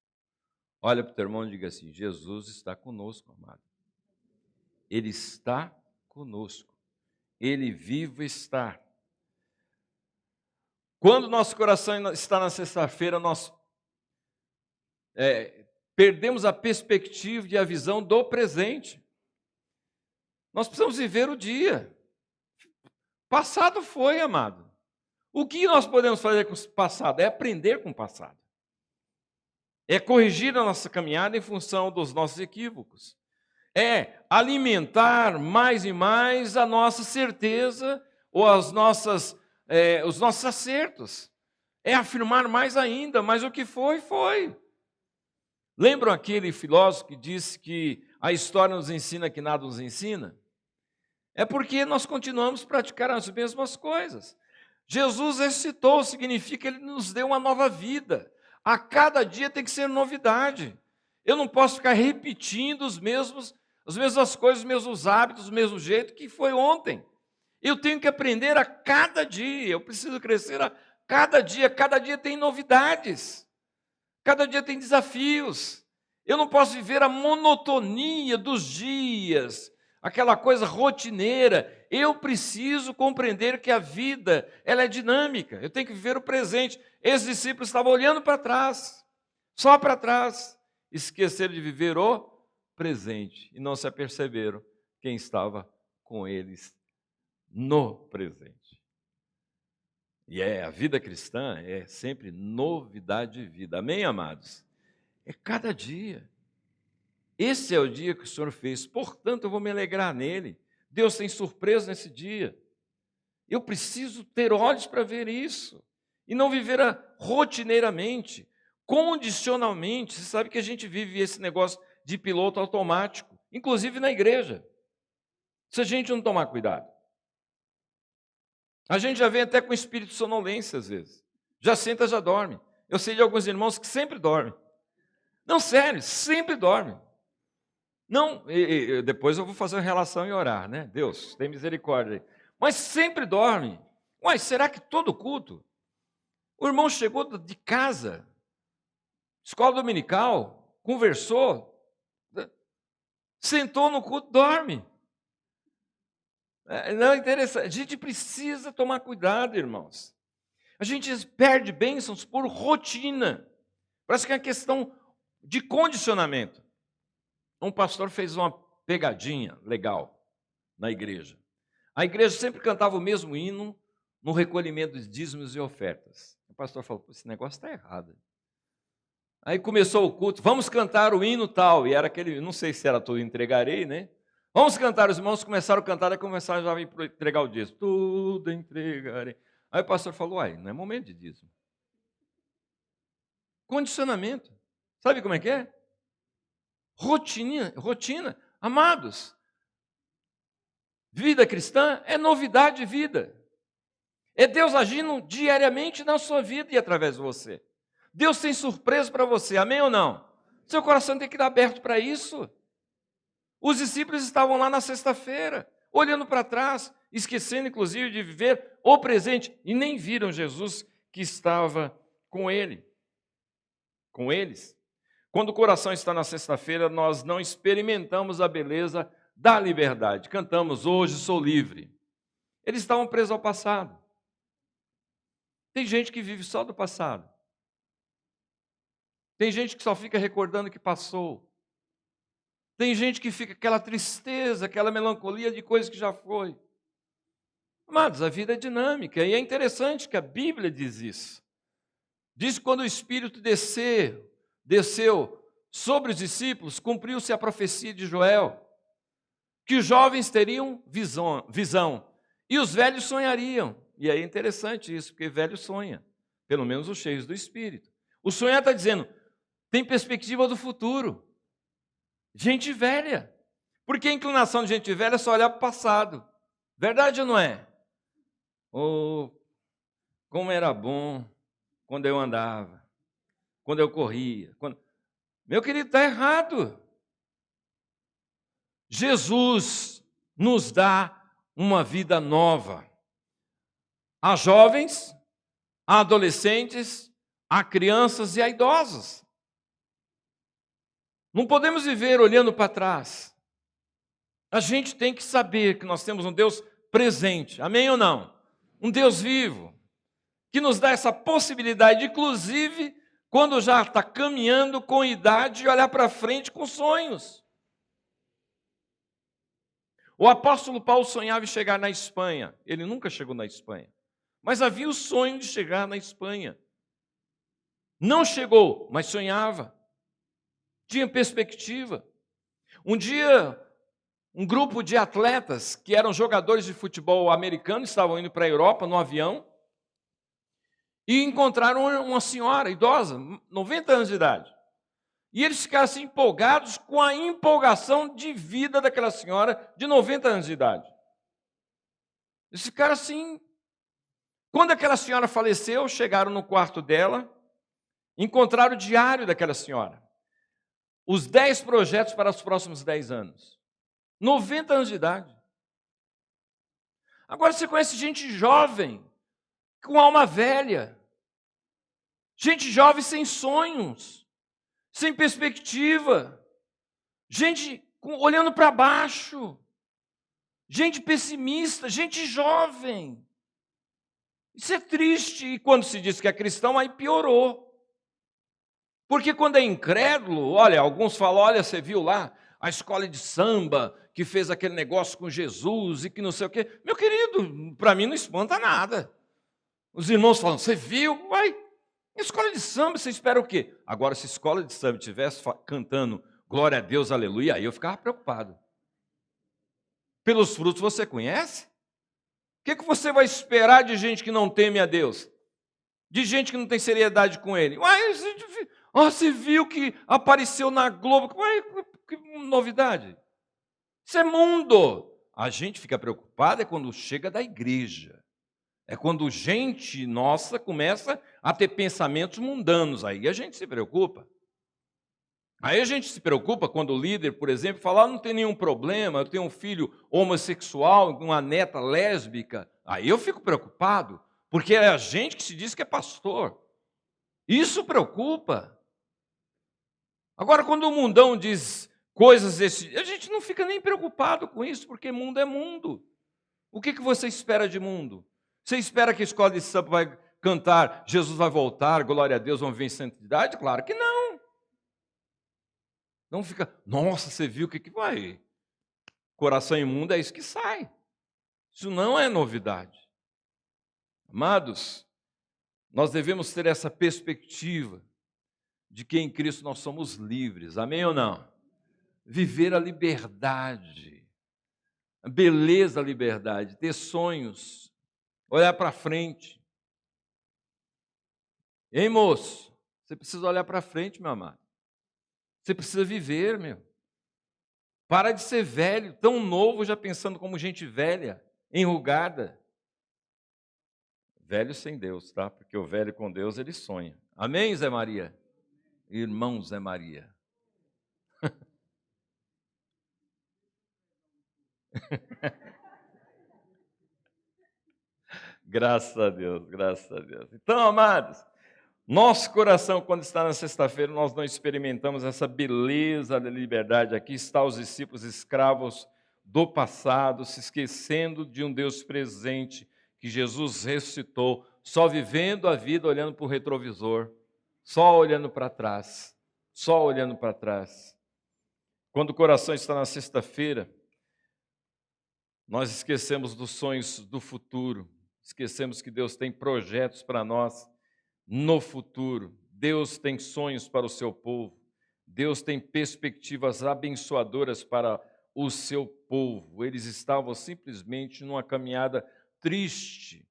Olha para o teu irmão e diga assim: Jesus está conosco, amado. Ele está conosco. Ele vivo está. Quando nosso coração está na sexta-feira, nós perdemos a perspectiva e a visão do presente. Nós precisamos viver o dia. Passado foi, amado. O que nós podemos fazer com o passado? É aprender com o passado. É corrigir a nossa caminhada em função dos nossos equívocos. É alimentar mais e mais a nossa certeza ou os nossos acertos. É afirmar mais ainda, mas o que foi, foi. Lembram aquele filósofo que disse que a história nos ensina que nada nos ensina? É porque nós continuamos a praticar as mesmas coisas. Jesus ressuscitou, significa que Ele nos deu uma nova vida. A cada dia tem que ser novidade. Eu não posso ficar repetindo as mesmas coisas, os mesmos hábitos, do mesmo jeito que foi ontem. Eu tenho que aprender a cada dia, eu preciso crescer a cada dia tem novidades, cada dia tem desafios. Eu não posso viver a monotonia dos dias, aquela coisa rotineira. Eu preciso compreender que a vida, ela é dinâmica, eu tenho que viver o presente. Esses discípulos estavam olhando para trás, só para trás, esqueceram de viver o presente e não se aperceberam quem estava com eles no presente. E a vida cristã é sempre novidade de vida. Amém, amados? É cada dia. Esse é o dia que o Senhor fez, portanto eu vou me alegrar nele. Deus tem surpresa nesse dia. Eu preciso ter olhos para ver isso e não viver rotineiramente, condicionalmente. Você sabe que a gente vive esse negócio de piloto automático, inclusive na igreja. Se a gente não tomar cuidado. A gente já vem até com espírito de sonolência às vezes. Já senta, já dorme. Eu sei de alguns irmãos que sempre dormem. Não, sério, sempre dormem. Não, depois eu vou fazer uma relação e orar, né? Deus, tem misericórdia aí. Mas sempre dorme. Uai, será que todo culto? O irmão chegou de casa, escola dominical, conversou, sentou no culto, dorme. Não é interessante. A gente precisa tomar cuidado, irmãos. A gente perde bênçãos por rotina. Parece que é uma questão de condicionamento. Um pastor fez uma pegadinha legal na igreja. A igreja sempre cantava o mesmo hino no recolhimento de dízimos e ofertas. O pastor falou: esse negócio está errado. Aí começou o culto, vamos cantar o hino tal. E era aquele, não sei se era todo entregarei, né? Vamos cantar, os irmãos começaram a cantar, e começaram já a entregar o dízimo. Tudo entregarei. Aí o pastor falou, não é momento de dízimo. Condicionamento. Sabe como é que é? Rotina. Amados, vida cristã é novidade de vida. É Deus agindo diariamente na sua vida e através de você. Deus tem surpresa para você, amém ou não? Seu coração tem que estar aberto para isso. Os discípulos estavam lá na sexta-feira, olhando para trás, esquecendo inclusive de viver o presente, e nem viram Jesus que estava com eles. Quando o coração está na sexta-feira, nós não experimentamos a beleza da liberdade. Cantamos, hoje sou livre. Eles estavam presos ao passado. Tem gente que vive só do passado. Tem gente que só fica recordando o que passou. Tem gente que fica aquela tristeza, aquela melancolia de coisas que já foi. Amados, a vida é dinâmica e é interessante que a Bíblia diz isso. Diz que quando o Espírito desceu sobre os discípulos, cumpriu-se a profecia de Joel, que os jovens teriam visão e os velhos sonhariam. E aí é interessante isso, porque velho sonha, pelo menos os cheios do Espírito. O sonhar está dizendo, tem perspectiva do futuro. Gente velha. Porque a inclinação de gente velha é só olhar para o passado. Verdade ou não é? Oh, como era bom quando eu andava, quando eu corria. Meu querido, está errado. Jesus nos dá uma vida nova. A jovens, a adolescentes, a crianças e a idosos. Não podemos viver olhando para trás. A gente tem que saber que nós temos um Deus presente, amém ou não? Um Deus vivo, que nos dá essa possibilidade, inclusive, quando já está caminhando com idade, olhar para frente com sonhos. O apóstolo Paulo sonhava em chegar na Espanha. Ele nunca chegou na Espanha, mas havia o sonho de chegar na Espanha. Não chegou, mas sonhava. Tinha perspectiva. Um dia, um grupo de atletas que eram jogadores de futebol americano estavam indo para a Europa no avião e encontraram uma senhora idosa, 90 anos de idade. E eles ficaram assim empolgados com a empolgação de vida daquela senhora de 90 anos de idade. Eles ficaram assim. Quando aquela senhora faleceu, chegaram no quarto dela, encontraram o diário daquela senhora. Os 10 projetos para os próximos 10 anos. 90 anos de idade. Agora você conhece gente jovem, com alma velha. Gente jovem sem sonhos, sem perspectiva. Gente olhando para baixo. Gente pessimista, gente jovem. Isso é triste. E quando se diz que é cristão, aí piorou. Porque quando é incrédulo, olha, alguns falam, olha, você viu lá a escola de samba que fez aquele negócio com Jesus e que não sei o quê. Meu querido, para mim não espanta nada. Os irmãos falam, você viu? Uai, escola de samba, você espera o quê? Agora, se a escola de samba estivesse cantando glória a Deus, aleluia, aí eu ficava preocupado. Pelos frutos você conhece? O que você vai esperar de gente que não teme a Deus? De gente que não tem seriedade com Ele? Uai, você viu que apareceu na Globo? Ué, que novidade. Isso é mundo. A gente fica preocupado é quando chega da igreja. É quando gente nossa começa a ter pensamentos mundanos. Aí a gente se preocupa. Aí a gente se preocupa quando o líder, por exemplo, fala, não tem nenhum problema, eu tenho um filho homossexual, uma neta lésbica. Aí eu fico preocupado, porque é a gente que se diz que é pastor. Isso preocupa. Agora, quando o mundão diz coisas desse, a gente não fica nem preocupado com isso, porque mundo é mundo. O que você espera de mundo? Você espera que a escola de samba vai cantar, Jesus vai voltar, glória a Deus, vamos viver em santidade? Claro que não. Não fica, nossa, você viu o que vai? Coração imundo é isso que sai. Isso não é novidade. Amados, nós devemos ter essa perspectiva de que em Cristo nós somos livres, amém ou não? Viver a liberdade. A beleza da liberdade, ter sonhos, olhar para frente. Hein, moço? Você precisa olhar para frente, meu amado. Você precisa viver, meu. Para de ser velho, tão novo, já pensando como gente velha, enrugada. Velho sem Deus, tá? Porque o velho com Deus, ele sonha. Amém, Zé Maria? Irmão Zé Maria. Graças a Deus, graças a Deus. Então, amados, nosso coração, quando está na sexta-feira, nós não experimentamos essa beleza da liberdade. Aqui estão os discípulos escravos do passado, se esquecendo de um Deus presente, que Jesus ressuscitou, só vivendo a vida olhando para o retrovisor, só olhando para trás, só olhando para trás. Quando o coração está na sexta-feira, nós esquecemos dos sonhos do futuro, esquecemos que Deus tem projetos para nós no futuro. Deus tem sonhos para o seu povo. Deus tem perspectivas abençoadoras para o seu povo. Eles estavam simplesmente numa caminhada triste.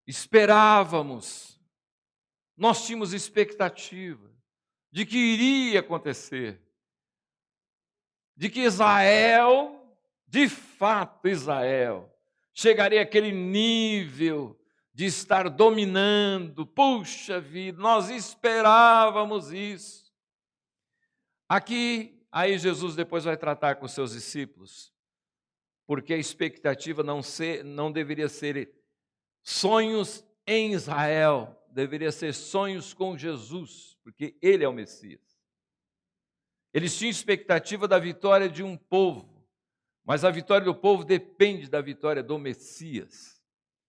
Esperávamos, nós tínhamos expectativa de que iria acontecer, de que Israel, de fato Israel, chegaria àquele nível de estar dominando. Puxa vida, nós esperávamos isso. Aí Jesus depois vai tratar com os seus discípulos, porque a expectativa não deveria ser sonhos em Israel, deveria ser sonhos com Jesus, porque Ele é o Messias. Eles tinham expectativa da vitória de um povo, mas a vitória do povo depende da vitória do Messias.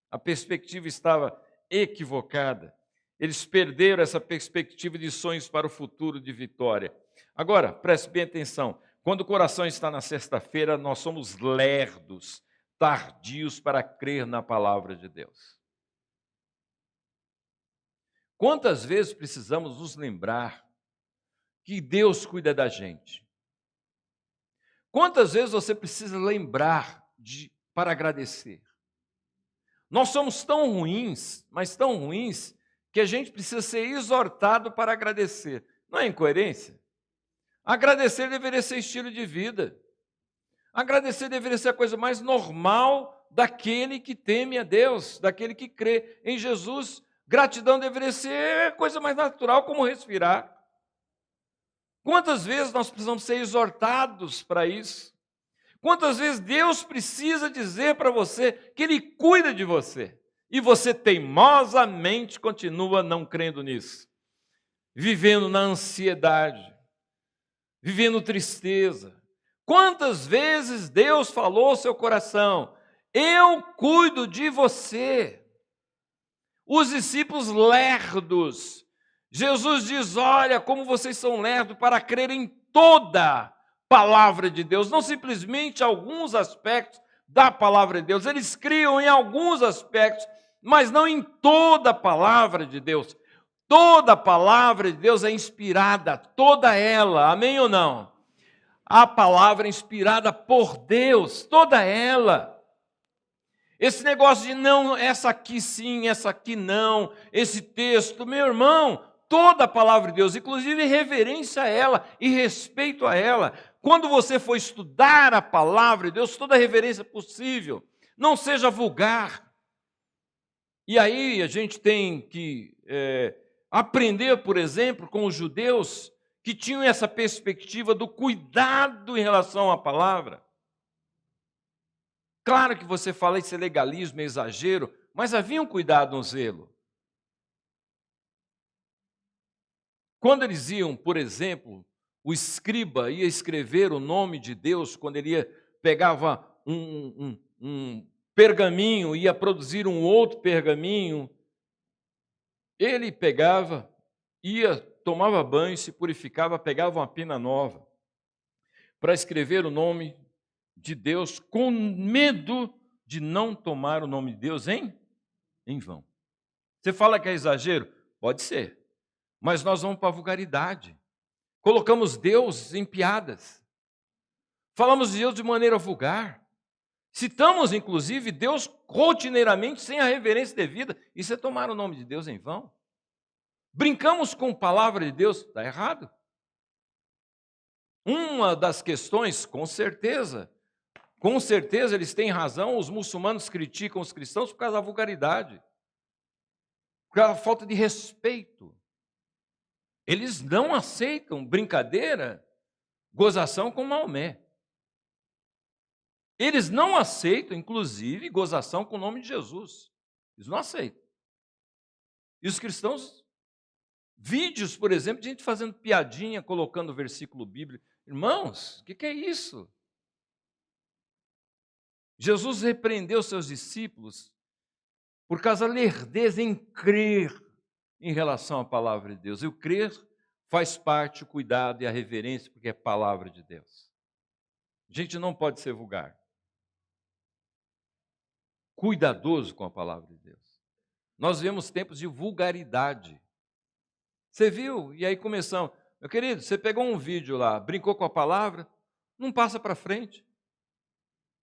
A perspectiva estava equivocada. Eles perderam essa perspectiva de sonhos para o futuro de vitória. Agora, preste bem atenção. Quando o coração está na sexta-feira, nós somos lerdos, tardios para crer na palavra de Deus. Quantas vezes precisamos nos lembrar que Deus cuida da gente? Quantas vezes você precisa lembrar para agradecer? Nós somos tão ruins, mas tão ruins, que a gente precisa ser exortado para agradecer. Não é incoerência? Agradecer deveria ser estilo de vida. Agradecer deveria ser a coisa mais normal daquele que teme a Deus, daquele que crê em Jesus. Gratidão deveria ser a coisa mais natural, como respirar. Quantas vezes nós precisamos ser exortados para isso? Quantas vezes Deus precisa dizer para você que Ele cuida de você e você teimosamente continua não crendo nisso, vivendo na ansiedade, vivendo tristeza? Quantas vezes Deus falou ao seu coração: eu cuido de você? Os discípulos lerdos, Jesus diz: olha como vocês são lerdos para crer em toda palavra de Deus, não simplesmente alguns aspectos da palavra de Deus. Eles criam em alguns aspectos, mas não em toda a palavra de Deus. Toda a palavra de Deus é inspirada, toda ela, amém ou não? A palavra é inspirada por Deus, toda ela. Esse negócio de não, essa aqui sim, essa aqui não, esse texto, meu irmão, toda a palavra de Deus, inclusive reverência a ela e respeito a ela. Quando você for estudar a palavra de Deus, toda a reverência possível, não seja vulgar. E aí a gente tem que aprender, por exemplo, com os judeus que tinham essa perspectiva do cuidado em relação à palavra. Claro que você fala esse legalismo, é exagero, mas havia um cuidado, um zelo. Quando eles iam, por exemplo, o escriba ia escrever o nome de Deus, quando ele pegava um pergaminho, ia produzir um outro pergaminho, ele pegava, tomava banho, se purificava, pegava uma pena nova para escrever o nome de Deus, com medo de não tomar o nome de Deus em vão. Você fala que é exagero? Pode ser. Mas nós vamos para a vulgaridade. Colocamos Deus em piadas. Falamos de Deus de maneira vulgar. Citamos, inclusive, Deus rotineiramente, sem a reverência devida. Isso é tomar o nome de Deus em vão. Brincamos com a palavra de Deus, está errado. Uma das questões, com certeza eles têm razão, os muçulmanos criticam os cristãos por causa da vulgaridade, por causa da falta de respeito. Eles não aceitam brincadeira, gozação com Maomé. Eles não aceitam, inclusive, gozação com o nome de Jesus. Eles não aceitam. E os cristãos, vídeos, por exemplo, de gente fazendo piadinha, colocando versículo bíblico. Irmãos, o que é isso? Jesus repreendeu seus discípulos por causa da lerdeza em crer em relação à palavra de Deus. E o crer faz parte o cuidado e a reverência, porque é palavra de Deus. A gente não pode ser vulgar. Cuidadoso com a palavra de Deus. Nós vivemos tempos de vulgaridade. Você viu? E aí começamos. Meu querido, você pegou um vídeo lá, brincou com a palavra, não passa para frente.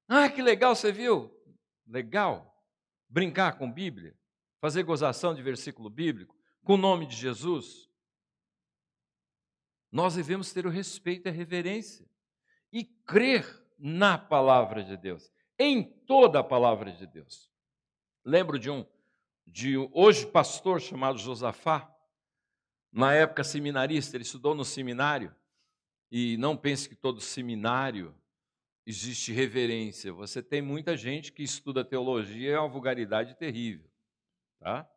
Ah, que legal, você viu? Legal. Brincar com Bíblia, fazer gozação de versículo bíblico, com o nome de Jesus. Nós devemos ter o respeito e a reverência e crer na palavra de Deus, em toda a palavra de Deus. Lembro de hoje pastor chamado Josafá, na época seminarista, ele estudou no seminário, e não pense que todo seminário existe reverência. Você tem muita gente que estuda teologia, é uma vulgaridade terrível, tá?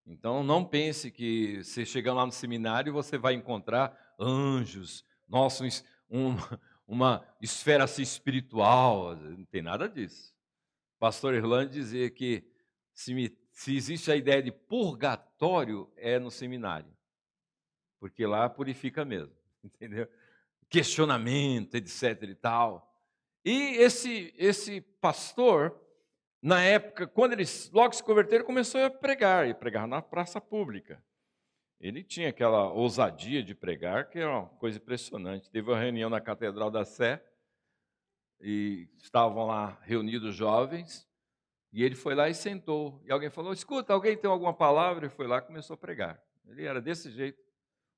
Então não pense que você chegando lá no seminário você vai encontrar anjos, nossa, uma esfera assim espiritual, não tem nada disso. Pastor Irlande dizia que se existe a ideia de purgatório é no seminário, porque lá purifica mesmo, entendeu? Questionamento, etc e tal. E esse pastor, na época, quando ele logo se converteu, ele começou a pregar, e pregar na praça pública. Ele tinha aquela ousadia de pregar, que é uma coisa impressionante. Teve uma reunião na Catedral da Sé, e estavam lá reunidos jovens, e ele foi lá e sentou. E alguém falou, escuta, alguém tem alguma palavra? Ele foi lá e começou a pregar. Ele era desse jeito,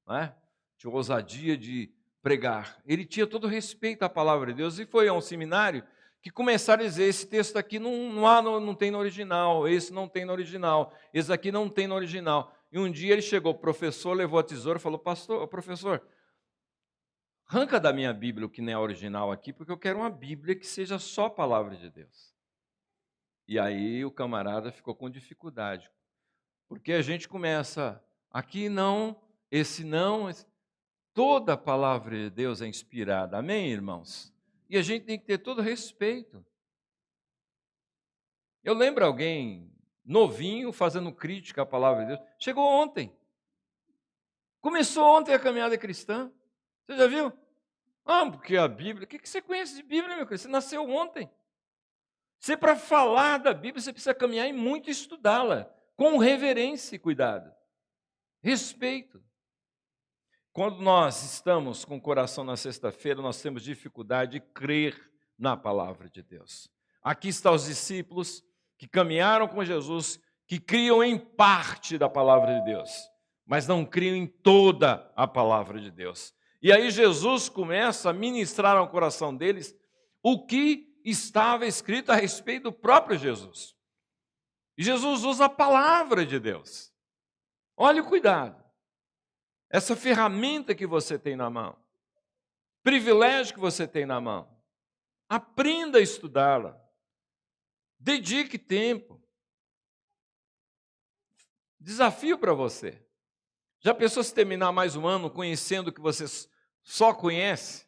não é? Tinha ousadia de pregar. Ele tinha todo respeito à palavra de Deus, e foi a um seminário que começaram a dizer, esse texto aqui não tem no original, esse não tem no original, esse aqui não tem no original. E um dia ele chegou, o professor levou a tesoura e falou, professor, arranca da minha Bíblia o que não é original aqui, porque eu quero uma Bíblia que seja só a palavra de Deus. E aí o camarada ficou com dificuldade, porque a gente começa, aqui não, esse não, toda a palavra de Deus é inspirada, amém, irmãos? E a gente tem que ter todo respeito. Eu lembro alguém novinho fazendo crítica à palavra de Deus. Chegou ontem. Começou ontem a caminhada cristã. Você já viu? Ah, porque a Bíblia... O que você conhece de Bíblia, meu querido? Você nasceu ontem. Você, para falar da Bíblia, você precisa caminhar e muito estudá-la. Com reverência e cuidado. Respeito. Quando nós estamos com o coração na sexta-feira, nós temos dificuldade de crer na palavra de Deus. Aqui estão os discípulos que caminharam com Jesus, que criam em parte da palavra de Deus, mas não criam em toda a palavra de Deus. E aí Jesus começa a ministrar ao coração deles o que estava escrito a respeito do próprio Jesus. E Jesus usa a palavra de Deus. Olha o cuidado. Essa ferramenta que você tem na mão, privilégio que você tem na mão, aprenda a estudá-la, dedique tempo. Desafio para você. Já pensou se terminar mais um ano conhecendo o que você só conhece?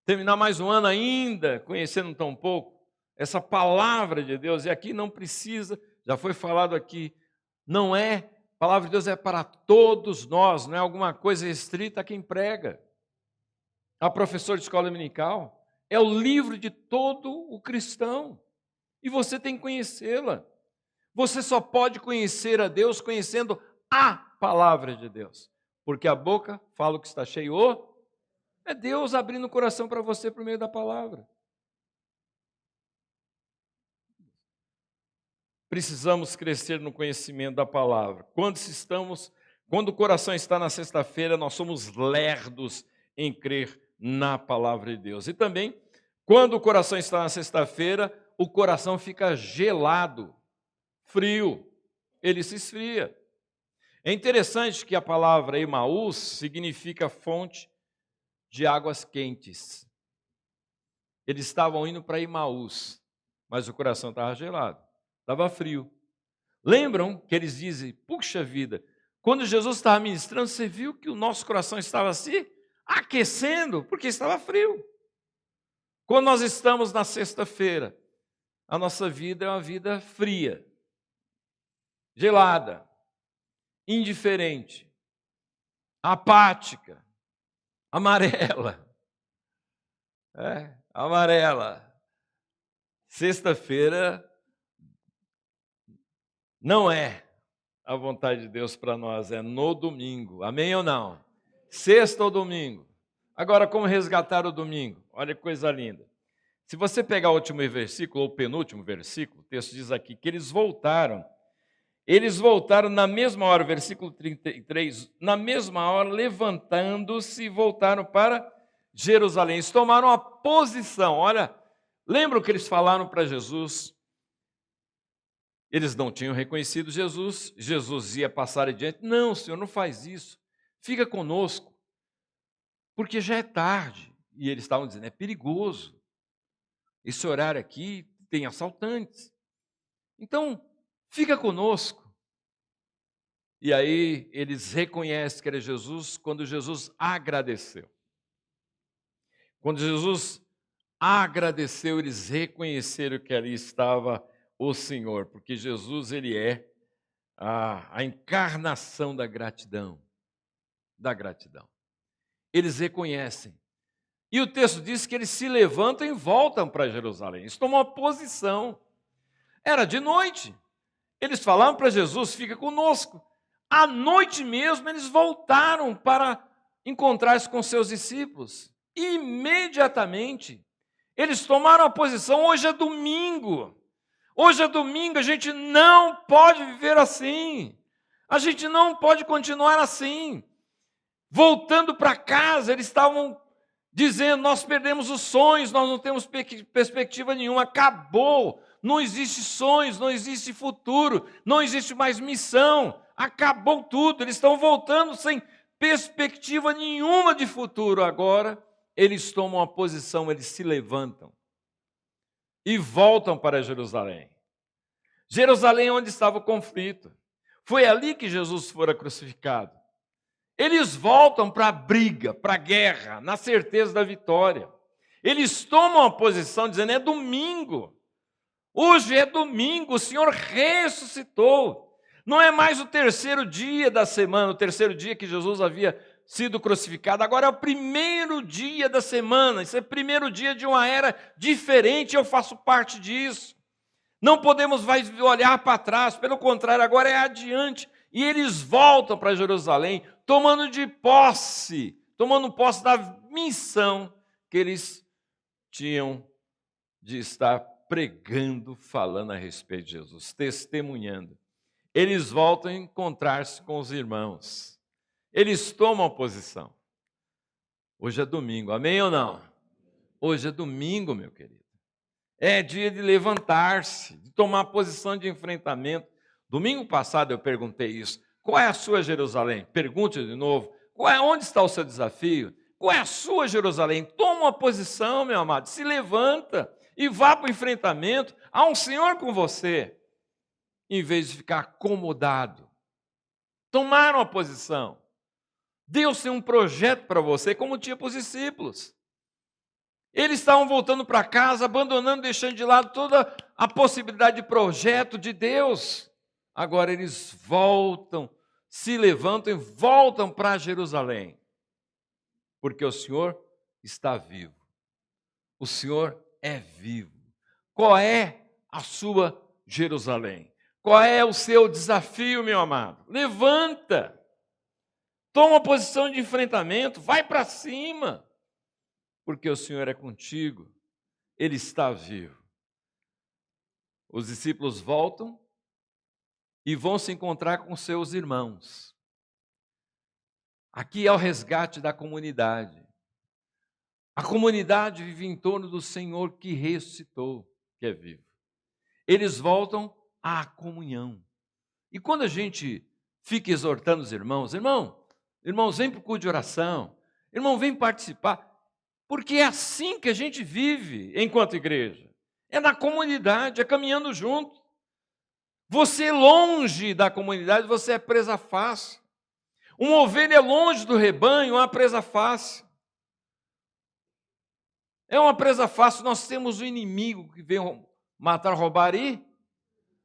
Terminar mais um ano ainda conhecendo tão pouco? Essa palavra de Deus, e aqui não precisa, já foi falado aqui, não é. A palavra de Deus é para todos nós, não é alguma coisa restrita a quem prega. A professora de escola dominical é o livro de todo o cristão. E você tem que conhecê-la. Você só pode conhecer a Deus conhecendo a palavra de Deus. Porque a boca fala o que está cheio, é Deus abrindo o coração para você por meio da palavra. precisamos crescer no conhecimento da palavra. Quando o coração está na sexta-feira, nós somos lerdos em crer na palavra de Deus. E também, quando o coração está na sexta-feira, o coração fica gelado, frio, ele se esfria. É interessante que a palavra Emaús significa fonte de águas quentes. Eles estavam indo para Emaús, mas o coração estava gelado, estava frio. Lembram que eles dizem, puxa vida, quando Jesus estava ministrando, você viu que o nosso coração estava assim, aquecendo, porque estava frio. Quando nós estamos na sexta-feira, a nossa vida é uma vida fria, gelada, indiferente, apática, amarela. Amarela. Sexta-feira não é a vontade de Deus para nós, é no domingo. Amém ou não? Sexta ou domingo? Agora, como resgatar o domingo? Olha que coisa linda. Se você pegar o último versículo, ou o penúltimo versículo, o texto diz aqui que eles voltaram na mesma hora, versículo 33, na mesma hora, levantando-se, voltaram para Jerusalém. Eles tomaram uma posição. Olha, lembram que eles falaram para Jesus? Eles não tinham reconhecido Jesus, Jesus ia passar adiante. Não, Senhor, não faz isso. Fica conosco, porque já é tarde. E eles estavam dizendo, é perigoso. Esse horário aqui tem assaltantes. Então, fica conosco. E aí eles reconhecem que era Jesus quando Jesus agradeceu. Quando Jesus agradeceu, eles reconheceram que ali estava o Senhor, porque Jesus, ele é a encarnação da gratidão. Eles reconhecem. E o texto diz que eles se levantam e voltam para Jerusalém. Eles tomam uma posição. Era de noite. Eles falaram para Jesus, fica conosco. À noite mesmo, eles voltaram para encontrar-se com seus discípulos. Imediatamente, eles tomaram a posição. Hoje é domingo. Hoje é domingo, a gente não pode viver assim. A gente não pode continuar assim. Voltando para casa, eles estavam dizendo, nós perdemos os sonhos, nós não temos perspectiva nenhuma, acabou. Não existe sonhos, não existe futuro, não existe mais missão. Acabou tudo, eles estão voltando sem perspectiva nenhuma de futuro. Agora, eles tomam uma posição, eles se levantam e voltam para Jerusalém. Jerusalém é onde estava o conflito. Foi ali que Jesus fora crucificado. Eles voltam para a briga, para a guerra, na certeza da vitória. Eles tomam a posição dizendo, é domingo. Hoje é domingo, o Senhor ressuscitou. Não é mais o terceiro dia da semana, o terceiro dia que Jesus havia sido crucificado. Agora é o primeiro dia da semana. Isso é o primeiro dia de uma era diferente, eu faço parte disso. Não podemos mais olhar para trás, pelo contrário, agora é adiante. E eles voltam para Jerusalém, tomando posse da missão que eles tinham de estar pregando, falando a respeito de Jesus, testemunhando. Eles voltam a encontrar-se com os irmãos. Eles tomam a posição. Hoje é domingo, amém ou não? Hoje é domingo, meu querido. É dia de levantar-se, de tomar posição de enfrentamento. Domingo passado eu perguntei isso. Qual é a sua Jerusalém? Pergunte de novo. Onde está o seu desafio? Qual é a sua Jerusalém? Toma uma posição, meu amado. Se levanta e vá para o enfrentamento. Há um Senhor com você. Em vez de ficar acomodado. Tomar uma posição. Deus tem um projeto para você, como tinha para os discípulos. Eles estavam voltando para casa, abandonando, deixando de lado toda a possibilidade de projeto de Deus. Agora eles voltam, se levantam e voltam para Jerusalém. Porque o Senhor está vivo. O Senhor é vivo. Qual é a sua Jerusalém? Qual é o seu desafio, meu amado? Levanta. Toma uma posição de enfrentamento. Vai para cima. Porque o Senhor é contigo. Ele está vivo. Os discípulos voltam e vão se encontrar com seus irmãos. Aqui é o resgate da comunidade. A comunidade vive em torno do Senhor que ressuscitou, que é vivo. Eles voltam à comunhão. E quando a gente fica exortando os irmãos, irmãos, vem para o culto de oração, irmão, vem participar, porque é assim que a gente vive enquanto igreja. É na comunidade, é caminhando junto. Você longe da comunidade, você é presa fácil. Uma ovelha longe do rebanho é uma presa fácil. É uma presa fácil. Nós temos o inimigo que vem matar, roubar e...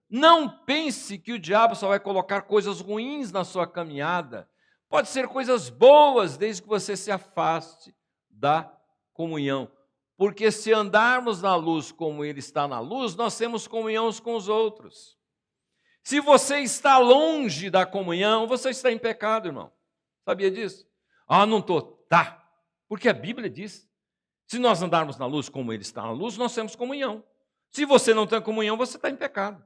Não pense que o diabo só vai colocar coisas ruins na sua caminhada. Pode ser coisas boas, desde que você se afaste da comunhão. Porque se andarmos na luz como ele está na luz, nós temos comunhão uns com os outros. Se você está longe da comunhão, você está em pecado, irmão. Sabia disso? Ah, não estou. Tá. Porque a Bíblia diz, se nós andarmos na luz como ele está na luz, nós temos comunhão. Se você não tem comunhão, você está em pecado.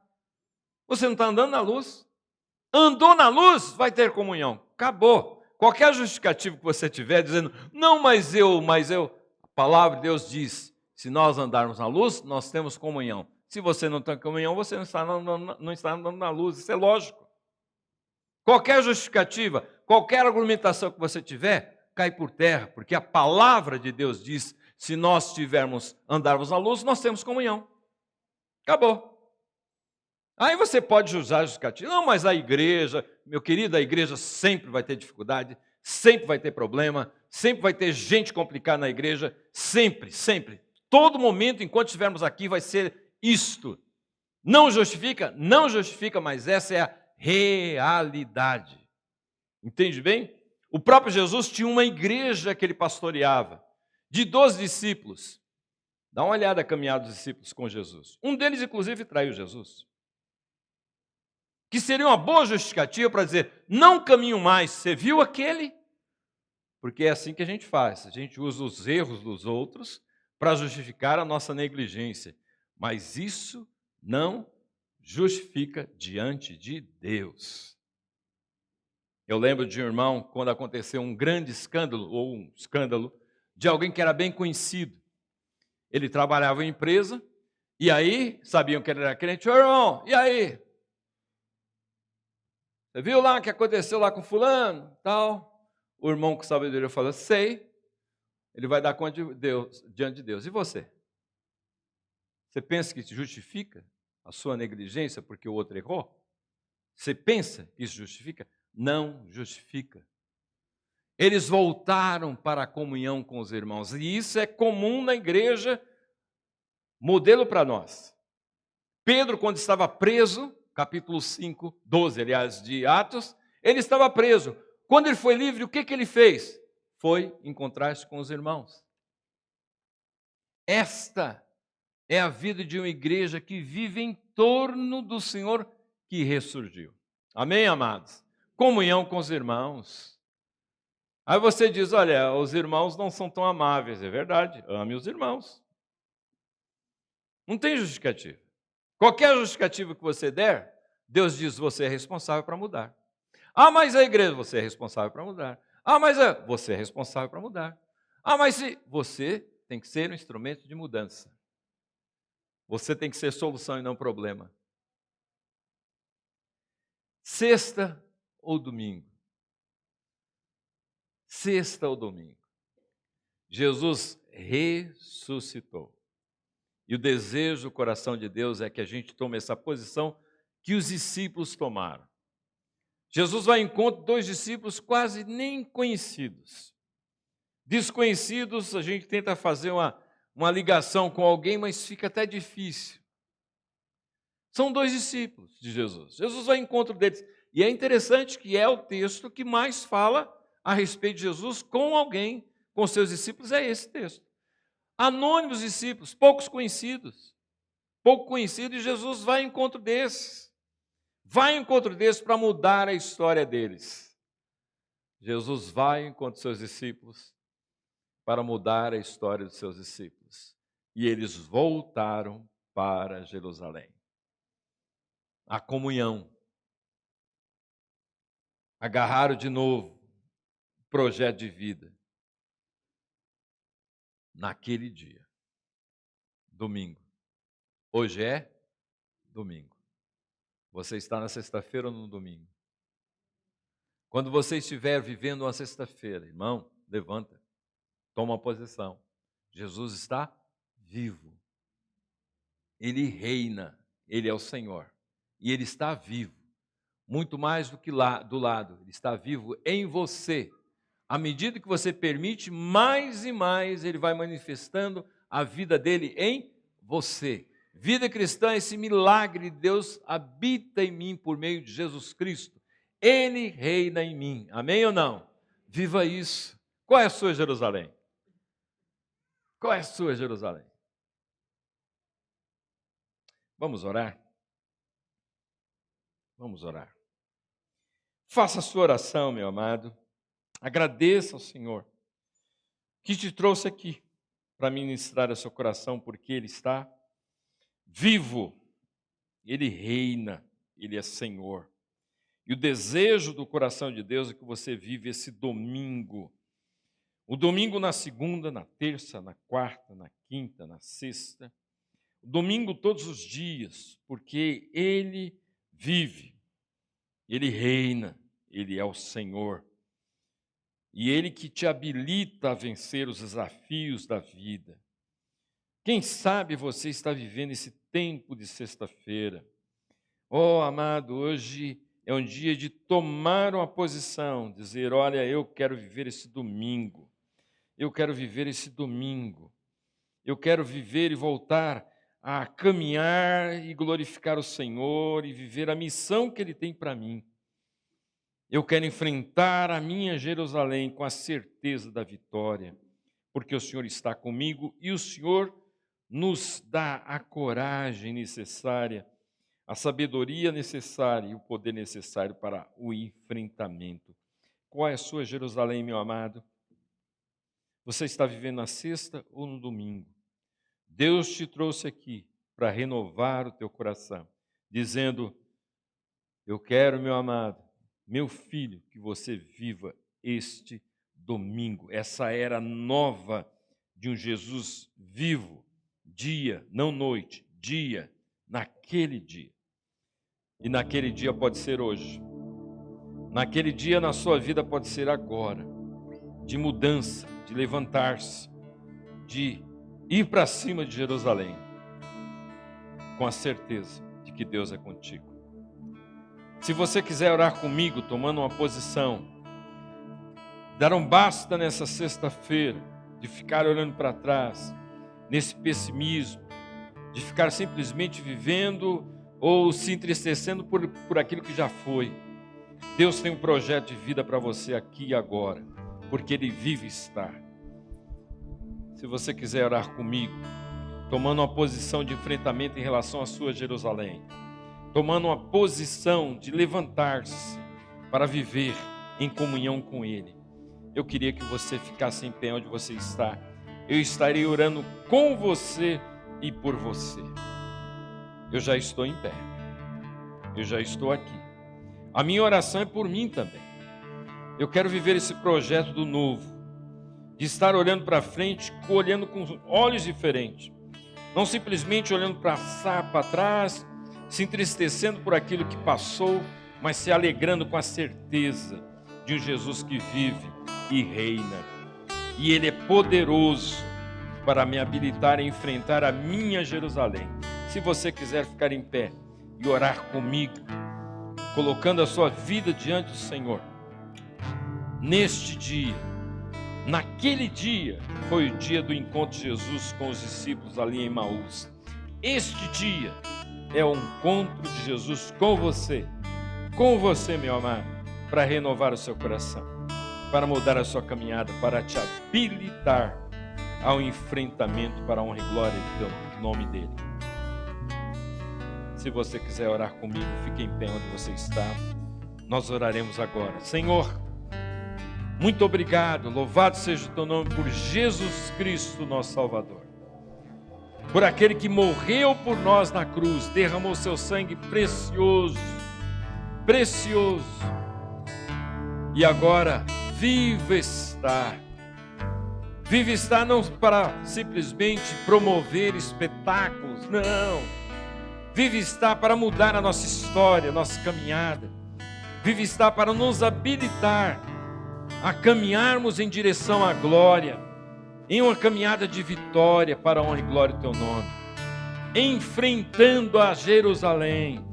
Você não está andando na luz. Andou na luz, vai ter comunhão. Acabou. Qualquer justificativo que você tiver dizendo, não, mas eu. A palavra de Deus diz, se nós andarmos na luz, nós temos comunhão. Se você não tem comunhão, você não está andando na luz. Isso é lógico. Qualquer justificativa, qualquer argumentação que você tiver, cai por terra. Porque a palavra de Deus diz, se nós andarmos na luz, nós temos comunhão. Acabou. Aí você pode usar a justificativa. Não, mas a igreja, meu querido, a igreja sempre vai ter dificuldade, sempre vai ter problema, sempre vai ter gente complicada na igreja, sempre, sempre. Todo momento, enquanto estivermos aqui, vai ser isto. Não justifica, mas essa é a realidade. Entende bem? O próprio Jesus tinha uma igreja que ele pastoreava, de 12 discípulos. Dá uma olhada a caminhada dos discípulos com Jesus. Um deles, inclusive, traiu Jesus. Que seria uma boa justificativa para dizer, não caminho mais, você viu aquele? Porque é assim que a gente faz, a gente usa os erros dos outros para justificar a nossa negligência, mas isso não justifica diante de Deus. Eu lembro de um irmão, quando aconteceu um grande escândalo, ou um escândalo, de alguém que era bem conhecido. Ele trabalhava em empresa, e aí, sabiam que ele era crente, ô irmão, e aí? Você viu lá o que aconteceu lá com fulano? Tal. O irmão com sabedoria falou, sei. Ele vai dar conta de Deus, diante de Deus. E você? Você pensa que isso justifica a sua negligência porque o outro errou? Você pensa que isso justifica? Não justifica. Eles voltaram para a comunhão com os irmãos. E isso é comum na igreja, modelo para nós. Pedro, quando estava preso, capítulo 5, 12, aliás, de Atos, ele estava preso. Quando ele foi livre, o que ele fez? Foi encontrar-se com os irmãos. Esta é a vida de uma igreja que vive em torno do Senhor que ressurgiu. Amém, amados? Comunhão com os irmãos. Aí você diz, olha, os irmãos não são tão amáveis. É verdade, ame os irmãos. Não tem justificativa. Qualquer justificativa que você der, Deus diz, você é responsável para mudar. Ah, mas a igreja, você é responsável para mudar. Ah, mas você é responsável para mudar. Ah, mas você tem que ser um instrumento de mudança. Você tem que ser solução e não problema. Sexta ou domingo? Sexta ou domingo? Jesus ressuscitou. E o desejo do coração de Deus é que a gente tome essa posição que os discípulos tomaram. Jesus vai ao encontro de 2 discípulos quase nem conhecidos. Desconhecidos, a gente tenta fazer uma ligação com alguém, mas fica até difícil. São 2 discípulos de Jesus. Jesus vai ao encontro deles. E é interessante que é o texto que mais fala a respeito de Jesus com alguém, com seus discípulos, é esse texto. Anônimos discípulos, poucos conhecidos. Pouco conhecidos, e Jesus vai ao encontro desses. Vai ao encontro desses para mudar a história deles. Jesus vai ao encontro dos seus discípulos para mudar a história dos seus discípulos. E eles voltaram para Jerusalém. A comunhão. agarraram de novo o projeto de vida. Naquele dia, domingo. Hoje é domingo. Você está na sexta-feira ou no domingo? Quando você estiver vivendo uma sexta-feira, irmão, levanta, toma uma posição. Jesus está vivo. Ele reina, Ele é o Senhor. E Ele está vivo. Muito mais do que lá do lado, Ele está vivo em você. À medida que você permite, mais e mais Ele vai manifestando a vida dele em você. Vida cristã, esse milagre de Deus habita em mim por meio de Jesus Cristo. Ele reina em mim. Amém ou não? Viva isso. Qual é a sua Jerusalém? Qual é a sua Jerusalém? Vamos orar? Vamos orar. Faça a sua oração, meu amado. Agradeça ao Senhor que te trouxe aqui para ministrar ao seu coração, porque Ele está vivo, Ele reina, Ele é Senhor. E o desejo do coração de Deus é que você vive esse domingo. O domingo na segunda, na terça, na quarta, na quinta, na sexta. O domingo todos os dias, porque Ele vive, Ele reina, Ele é o Senhor. E Ele que te habilita a vencer os desafios da vida. Quem sabe você está vivendo esse tempo de sexta-feira. Oh, amado, hoje é um dia de tomar uma posição, dizer, olha, eu quero viver esse domingo. Eu quero viver esse domingo. Eu quero viver e voltar a caminhar e glorificar o Senhor e viver a missão que Ele tem para mim. Eu quero enfrentar a minha Jerusalém com a certeza da vitória, porque o Senhor está comigo e o Senhor nos dá a coragem necessária, a sabedoria necessária e o poder necessário para o enfrentamento. Qual é a sua Jerusalém, meu amado? Você está vivendo na sexta ou no domingo? Deus te trouxe aqui para renovar o teu coração, dizendo, eu quero, meu amado, meu filho, que você viva este domingo, essa era nova de um Jesus vivo, dia, não noite, dia, naquele dia. E naquele dia pode ser hoje. Naquele dia na sua vida pode ser agora, de mudança, de levantar-se, de ir para cima de Jerusalém, com a certeza de que Deus é contigo. Se você quiser orar comigo, tomando uma posição, dar um basta nessa sexta-feira, de ficar olhando para trás, nesse pessimismo, de ficar simplesmente vivendo ou se entristecendo por aquilo que já foi. Deus tem um projeto de vida para você aqui e agora, porque Ele vive e está. Se você quiser orar comigo, tomando uma posição de enfrentamento em relação à sua Jerusalém, tomando uma posição de levantar-se para viver em comunhão com Ele, eu queria que você ficasse em pé onde você está. Eu estarei orando com você e por você. Eu já estou em pé. Eu já estou aqui. A minha oração é por mim também. Eu quero viver esse projeto do novo, de estar olhando para frente, olhando com olhos diferentes. Não simplesmente olhando para trás, se entristecendo por aquilo que passou, mas se alegrando com a certeza de um Jesus que vive e reina. E Ele é poderoso para me habilitar a enfrentar a minha Jerusalém. Se você quiser ficar em pé e orar comigo, colocando a sua vida diante do Senhor, neste dia, naquele dia, foi o dia do encontro de Jesus com os discípulos ali em Emaús. Este dia é o encontro de Jesus com você, meu amado, para renovar o seu coração, para mudar a sua caminhada, para te habilitar ao enfrentamento para a honra e glória do nome dEle. Se você quiser orar comigo, fique em pé onde você está. Nós oraremos agora. Senhor, muito obrigado, louvado seja o teu nome por Jesus Cristo, nosso Salvador. Por aquele que morreu por nós na cruz, derramou seu sangue precioso, precioso, E agora, viva está. Viva está não para simplesmente promover espetáculos, não. Viva está para mudar a nossa história, a nossa caminhada. Viva está para nos habilitar a caminharmos em direção à glória, em uma caminhada de vitória para a honra e glória do Teu nome. Enfrentando a Jerusalém,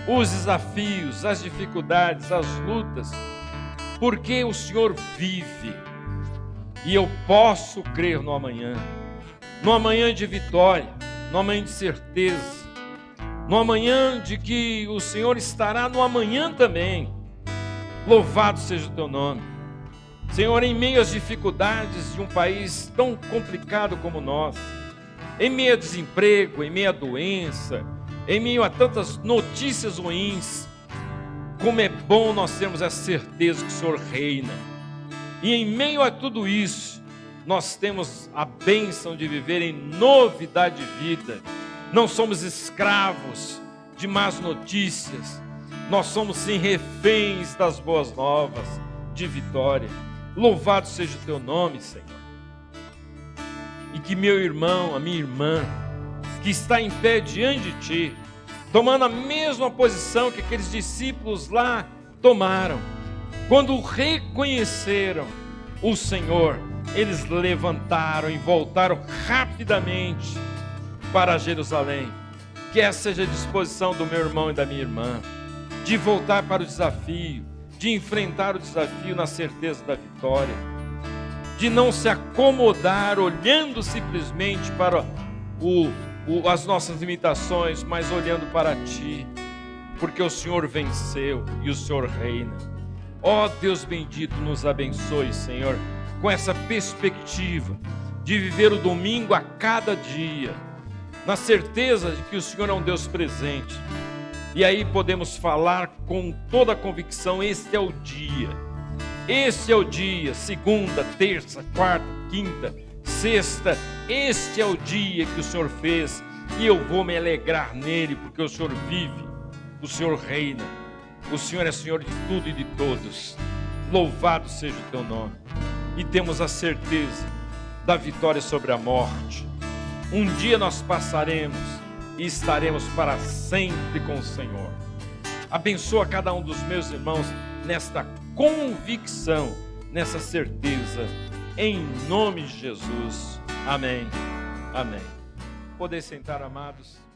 os desafios, as dificuldades, as lutas, porque o Senhor vive. E eu posso crer no amanhã de vitória, no amanhã de certeza, no amanhã de que o Senhor estará no amanhã também. Louvado seja o Teu nome. Senhor, em meio às dificuldades de um país tão complicado como o nosso, em meio a desemprego, em meio à doença, em meio a tantas notícias ruins, como é bom nós termos a certeza que o Senhor reina. E em meio a tudo isso, nós temos a bênção de viver em novidade de vida. Não somos escravos de más notícias. Nós somos sim reféns das boas novas de vitória. Louvado seja o Teu nome, Senhor. E que meu irmão, a minha irmã, que está em pé diante de Ti, tomando a mesma posição que aqueles discípulos lá tomaram, quando reconheceram o Senhor, eles levantaram e voltaram rapidamente para Jerusalém. Que essa seja a disposição do meu irmão e da minha irmã, de voltar para o desafio, de enfrentar o desafio na certeza da vitória, de não se acomodar olhando simplesmente para as nossas limitações, mas olhando para Ti, porque o Senhor venceu e o Senhor reina. Ó Deus bendito, nos abençoe, Senhor, com essa perspectiva de viver o domingo a cada dia, na certeza de que o Senhor é um Deus presente. E aí podemos falar com toda a convicção: este é o dia. Este é o dia, segunda, terça, quarta, quinta, sexta. Este é o dia que o Senhor fez e eu vou me alegrar nele, porque o Senhor vive, o Senhor reina. O Senhor é Senhor de tudo e de todos. Louvado seja o Teu nome. E temos a certeza da vitória sobre a morte. Um dia nós passaremos e estaremos para sempre com o Senhor. Abençoa cada um dos meus irmãos nesta convicção, nessa certeza, em nome de Jesus. Amém. Amém. Poder sentar, amados.